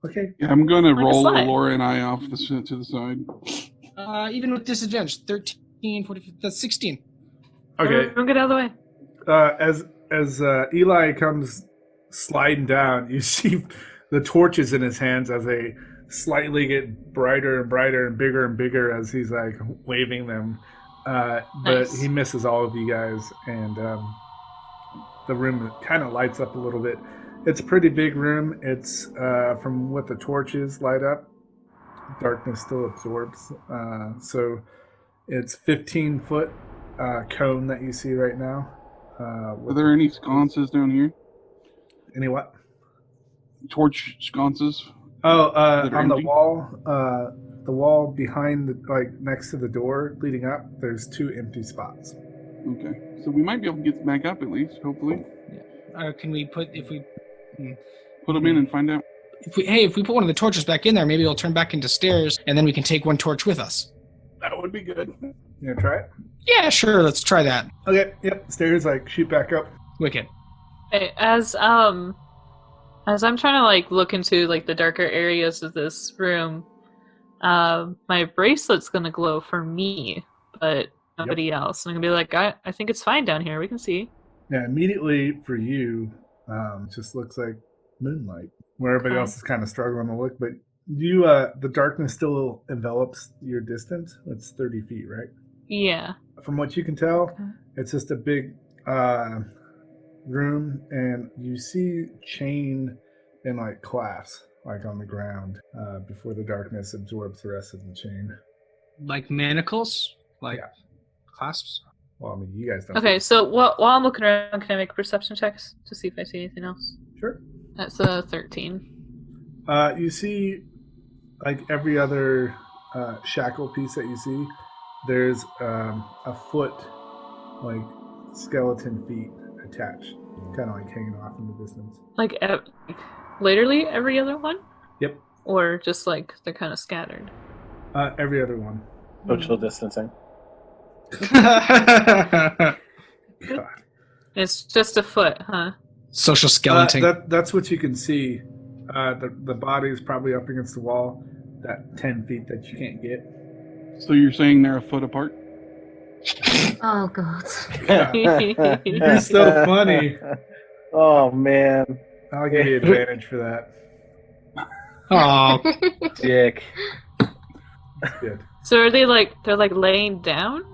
[SPEAKER 1] Okay.
[SPEAKER 6] Yeah, I'm going to roll Laura and I off to the side.
[SPEAKER 5] Even with disadvantage, 13, 14, that's 16.
[SPEAKER 1] Okay.
[SPEAKER 2] Get out of the way.
[SPEAKER 1] As Eli comes sliding down, you see the torches in his hands as they slightly get brighter and brighter and bigger as he's like waving them. But he misses all of you guys, and the room kind of lights up a little bit. It's a pretty big room. It's from what the torches light up, darkness still absorbs. So it's 15-foot cone that you see right now.
[SPEAKER 6] Are there any sconces down here?
[SPEAKER 1] Any what?
[SPEAKER 6] Torch sconces?
[SPEAKER 1] Oh, on the wall. The wall behind, next to the door leading up, there's 2 empty spots.
[SPEAKER 6] Okay, so we might be able to get back up at least, hopefully.
[SPEAKER 5] Yeah. Can we put
[SPEAKER 6] them in and find out?
[SPEAKER 5] If we put one of the torches back in there, maybe it'll turn back into stairs, and then we can take one torch with us.
[SPEAKER 6] That would be good.
[SPEAKER 1] You gonna try it?
[SPEAKER 5] Yeah, sure. Let's try that.
[SPEAKER 1] Okay. Yep. Stairs shoot back up.
[SPEAKER 5] Wicked.
[SPEAKER 2] Hey, as I'm trying to look into the darker areas of this room. My bracelet's gonna glow for me, but nobody else. And I'm gonna be I think it's fine down here. We can see.
[SPEAKER 1] Yeah, immediately for you, just looks like moonlight. Where everybody else is kind of struggling to look, but you, the darkness still envelops your distance. It's 30 feet, right?
[SPEAKER 2] Yeah.
[SPEAKER 1] From what you can tell, it's just a big room, and you see chain and clasps. On the ground, before the darkness absorbs the rest of the chain.
[SPEAKER 5] Like manacles? Clasps?
[SPEAKER 1] Well, I mean, you guys don't.
[SPEAKER 2] Okay, so while I'm looking around, can I make perception checks to see if I see anything else?
[SPEAKER 1] Sure.
[SPEAKER 2] That's a 13.
[SPEAKER 1] You see, every other shackle piece that you see, there's a foot, skeleton feet attached, kind of hanging off in the distance.
[SPEAKER 2] Literally every other one?
[SPEAKER 1] Yep.
[SPEAKER 2] Or just they're kind of scattered?
[SPEAKER 1] Every other one.
[SPEAKER 3] Social distancing.
[SPEAKER 2] It's just a foot, huh?
[SPEAKER 5] social skeleton.
[SPEAKER 1] That's what you can see. The body is probably up against the wall, that 10 feet that you can't get.
[SPEAKER 6] So you're saying they're a foot apart?
[SPEAKER 4] Oh god.
[SPEAKER 1] You're so funny.
[SPEAKER 3] Oh man.
[SPEAKER 1] I'll give you advantage for that.
[SPEAKER 5] Oh,
[SPEAKER 3] Dick.
[SPEAKER 1] Good.
[SPEAKER 2] So are they they're laying down?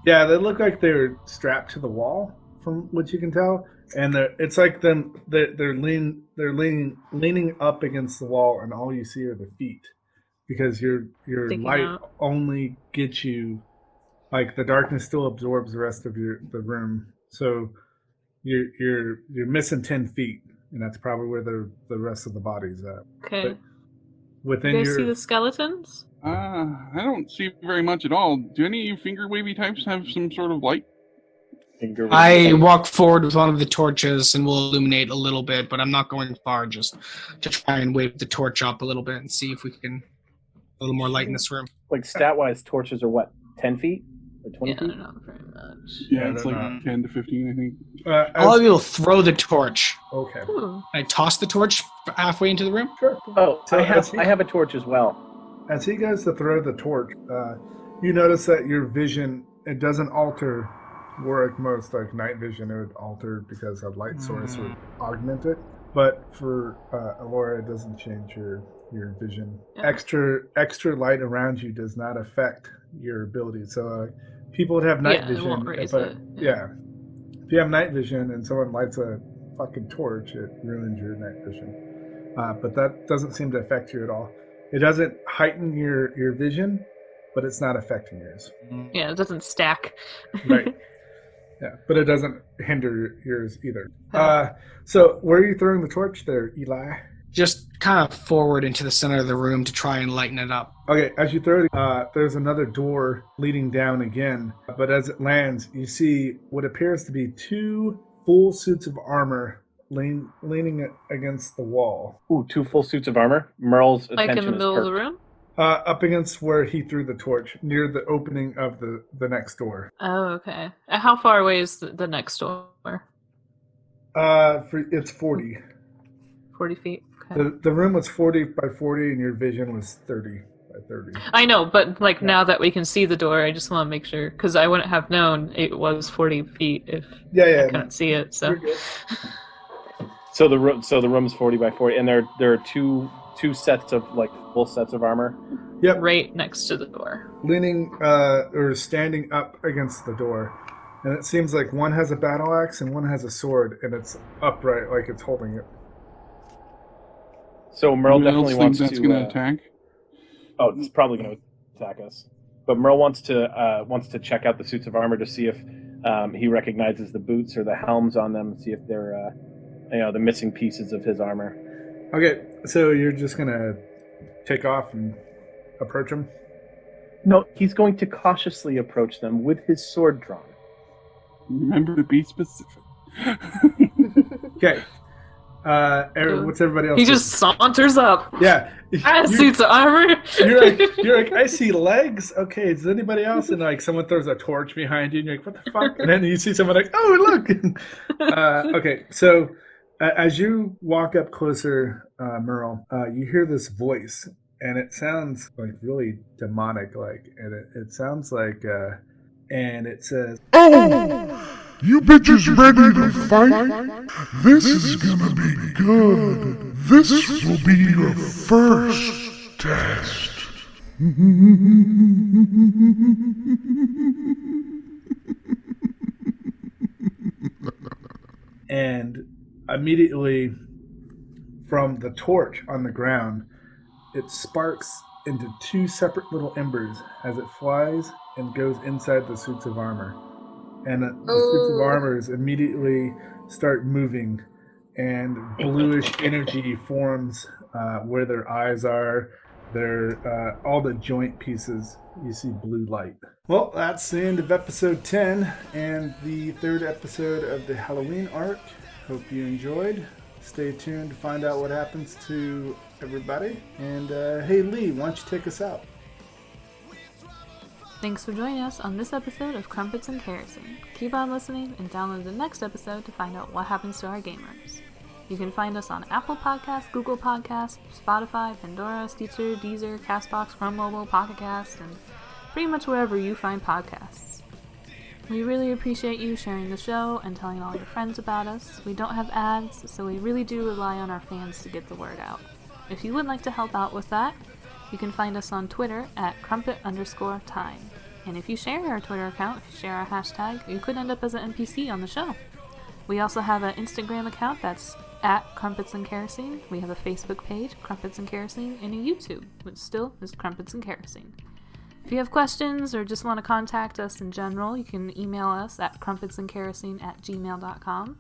[SPEAKER 1] Yeah, they look like they're strapped to the wall, from what you can tell, and it's like they're leaning up against the wall, and all you see are the feet, because your light only gets you, like the darkness still absorbs the rest of the room, so you're missing 10 feet, and that's probably where the rest of the body's at.
[SPEAKER 2] Okay.
[SPEAKER 1] But within
[SPEAKER 2] you guys see the skeletons?
[SPEAKER 6] I don't see very much at all. Do any of you finger wavy types have some sort of light?
[SPEAKER 5] I walk forward with one of the torches and will illuminate a little bit, but I'm not going far, just to try and wave the torch up a little bit and see if we can a little more light in this room.
[SPEAKER 3] Like stat-wise, torches are what, 10 feet or 20 feet?
[SPEAKER 2] Not very much.
[SPEAKER 6] Yeah, it's like 10 to 15, I think.
[SPEAKER 5] All of you will throw the torch.
[SPEAKER 1] Okay.
[SPEAKER 5] I toss the torch halfway into the room.
[SPEAKER 1] Sure.
[SPEAKER 3] Oh,
[SPEAKER 1] So
[SPEAKER 3] I have a torch as well.
[SPEAKER 1] As he goes to throw the torch, you notice that your vision, it doesn't alter where most like night vision it would alter because a light source would augment it. But for Alora, it doesn't change your vision.
[SPEAKER 2] Yeah.
[SPEAKER 1] Extra light around you does not affect your ability. So people would have night vision,
[SPEAKER 2] it won't raise
[SPEAKER 1] but
[SPEAKER 2] it.
[SPEAKER 1] if you have night vision and someone lights a fucking torch, it ruins your night vision. But that doesn't seem to affect you at all. It doesn't heighten your vision, but it's not affecting yours.
[SPEAKER 2] Yeah, it doesn't stack.
[SPEAKER 1] Right. Yeah, but it doesn't hinder yours either. So where are you throwing the torch there, Eli?
[SPEAKER 5] Just kind of forward into the center of the room to try and lighten it up.
[SPEAKER 1] Okay, as you throw it, there's another door leading down again. But as it lands, you see what appears to be 2 full suits of armor leaning against the wall.
[SPEAKER 3] Ooh, 2 full suits of armor. Merle's attention
[SPEAKER 2] Like in the middle of the room?
[SPEAKER 1] Up against where he threw the torch, near the opening of the next door.
[SPEAKER 2] Oh, okay. How far away is the next door?
[SPEAKER 1] It's 40.
[SPEAKER 2] 40 feet. Okay.
[SPEAKER 1] The room was 40 by 40, and your vision was 30 by 30.
[SPEAKER 2] I know, but now that we can see the door, I just want to make sure, because I wouldn't have known it was 40 feet if I couldn't see it. So.
[SPEAKER 3] So the room's 40 by 40, and there are two sets of full sets of armor.
[SPEAKER 1] Yep.
[SPEAKER 2] Right next to the door.
[SPEAKER 1] Leaning or standing up against the door. And it seems like one has a battle axe and one has a sword, and it's upright, like it's holding it.
[SPEAKER 3] So Merle definitely wants
[SPEAKER 6] that's
[SPEAKER 3] to
[SPEAKER 6] going to attack.
[SPEAKER 3] Oh, it's probably going to attack us. But Merle wants to check out the suits of armor to see if he recognizes the boots or the helms on them, see if they're the missing pieces of his armor.
[SPEAKER 1] Okay, so you're just gonna take off and approach him?
[SPEAKER 3] No, he's going to cautiously approach them with his sword drawn.
[SPEAKER 6] Remember to be specific.
[SPEAKER 1] Okay. What's everybody else?
[SPEAKER 2] He just saunters up.
[SPEAKER 1] Yeah.
[SPEAKER 2] Suits of armor.
[SPEAKER 1] You're like, I see legs. Okay, is anybody else? And someone throws a torch behind you, and you're like, what the fuck? And then you see someone like, oh, look. Okay, so as you walk up closer, Merle, you hear this voice, and it sounds really demonic, and it sounds like, and it says,
[SPEAKER 9] "Oh, you bitches ready to fight? This is gonna be good. This will be your first test."
[SPEAKER 1] And immediately from the torch on the ground, it sparks into 2 separate little embers as it flies and goes inside the suits of armor. And the suits of armors immediately start moving, and bluish energy forms where their eyes are. All the joint pieces, you see blue light. Well, that's the end of episode 10 and the 3rd episode of the Halloween arc. Hope you enjoyed. Stay tuned to find out what happens to everybody. And hey, Lee, why don't you take us out?
[SPEAKER 2] Thanks for joining us on this episode of Crumpets and Kerosene. Keep on listening and download the next episode to find out what happens to our gamers. You can find us on Apple Podcasts, Google Podcasts, Spotify, Pandora, Stitcher, Deezer, CastBox, Chrome Mobile, Pocket Cast, and pretty much wherever you find podcasts. We really appreciate you sharing the show and telling all your friends about us. We don't have ads, so we really do rely on our fans to get the word out. If you would like to help out with that, you can find us on Twitter at crumpet_time. And if you share our Twitter account, if you share our hashtag, you could end up as an NPC on the show. We also have an Instagram account that's at Crumpets and Kerosene. We have a Facebook page, Crumpets and Kerosene, and a YouTube, which still is Crumpets and Kerosene. If you have questions or just want to contact us in general, you can email us at crumpetsandkerosene@gmail.com.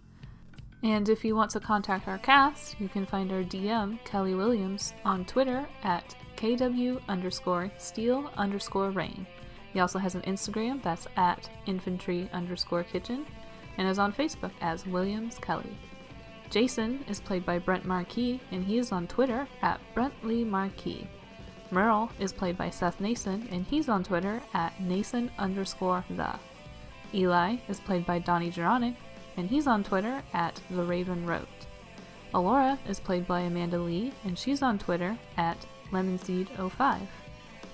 [SPEAKER 2] And if you want to contact our cast, you can find our DM, Kelly Williams, on Twitter at KW_Steel_Rain. He also has an Instagram that's at Infantry_Kitchen and is on Facebook as Williams Kelly. Jason is played by Brent Marquis, and he is on Twitter at Brentley Marquis. Merle is played by Seth Nason, and he's on Twitter at Nason_the. Eli is played by Donnie Geronic, and he's on Twitter at The Raven Wrote. Alora is played by Amanda Lee, and she's on Twitter at Lemonseed05.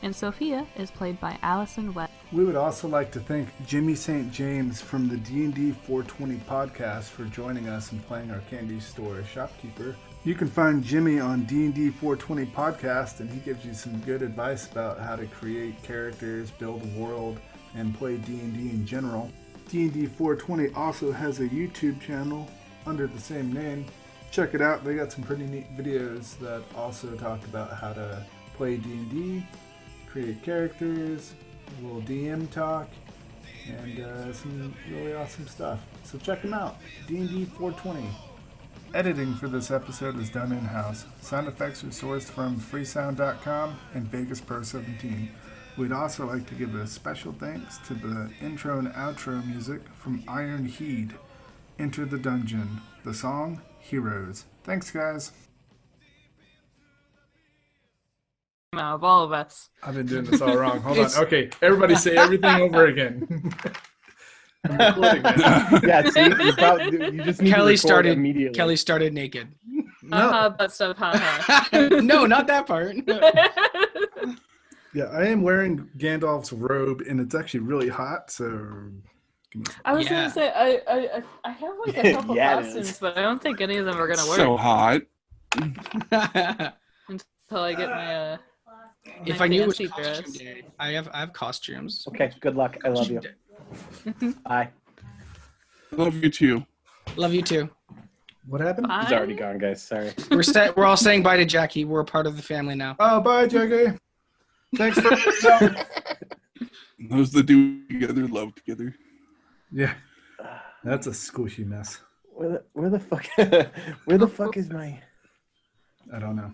[SPEAKER 2] And Sophia is played by Allison Webb.
[SPEAKER 1] We would also like to thank Jimmy St. James from the D&D 420 podcast for joining us and playing our candy store shopkeeper. You can find Jimmy on D&D 420 podcast, and he gives you some good advice about how to create characters, build a world, and play D&D in general. D&D 420 also has a YouTube channel under the same name. Check it out. They got some pretty neat videos that also talk about how to play D&D, create characters, a little DM talk, and some really awesome stuff. So check them out. D&D 420. Editing for this episode is done in-house. Sound effects are sourced from freesound.com and Vegas Pro 17. We'd also like to give a special thanks to the intro and outro music from Iron Heed. Enter the Dungeon. The song, Heroes. Thanks, guys.
[SPEAKER 2] Of all of us.
[SPEAKER 1] I've been doing this all wrong. Hold on. Okay, everybody say everything over again. I'm recording now.
[SPEAKER 3] Yeah, see, you just need
[SPEAKER 5] Kelly
[SPEAKER 3] to record immediately.
[SPEAKER 5] Kelly started naked.
[SPEAKER 1] No.
[SPEAKER 2] But stuff,
[SPEAKER 5] No, not that part.
[SPEAKER 1] Yeah, I am wearing Gandalf's robe, and it's actually really hot, so...
[SPEAKER 2] I was gonna say, I have like a couple
[SPEAKER 3] Yeah, it
[SPEAKER 2] costumes,
[SPEAKER 3] is.
[SPEAKER 2] but I don't think any of them are gonna work
[SPEAKER 6] So hot.
[SPEAKER 2] until I get my
[SPEAKER 5] If
[SPEAKER 2] my
[SPEAKER 5] I knew it was
[SPEAKER 2] fancy
[SPEAKER 5] costume
[SPEAKER 2] dress.
[SPEAKER 5] day, I have costumes.
[SPEAKER 3] Okay, good luck. I love you. Bye.
[SPEAKER 6] Love you too.
[SPEAKER 5] Love you too.
[SPEAKER 1] What happened?
[SPEAKER 3] He's already gone, guys. Sorry.
[SPEAKER 5] We're all saying bye to Jackie. We're a part of the family now.
[SPEAKER 1] Oh, bye, Jackie. Thanks for
[SPEAKER 6] Those that do together love together.
[SPEAKER 1] Yeah, that's a squishy mess.
[SPEAKER 3] Where the fuck? Where the fuck is my?
[SPEAKER 1] I don't know.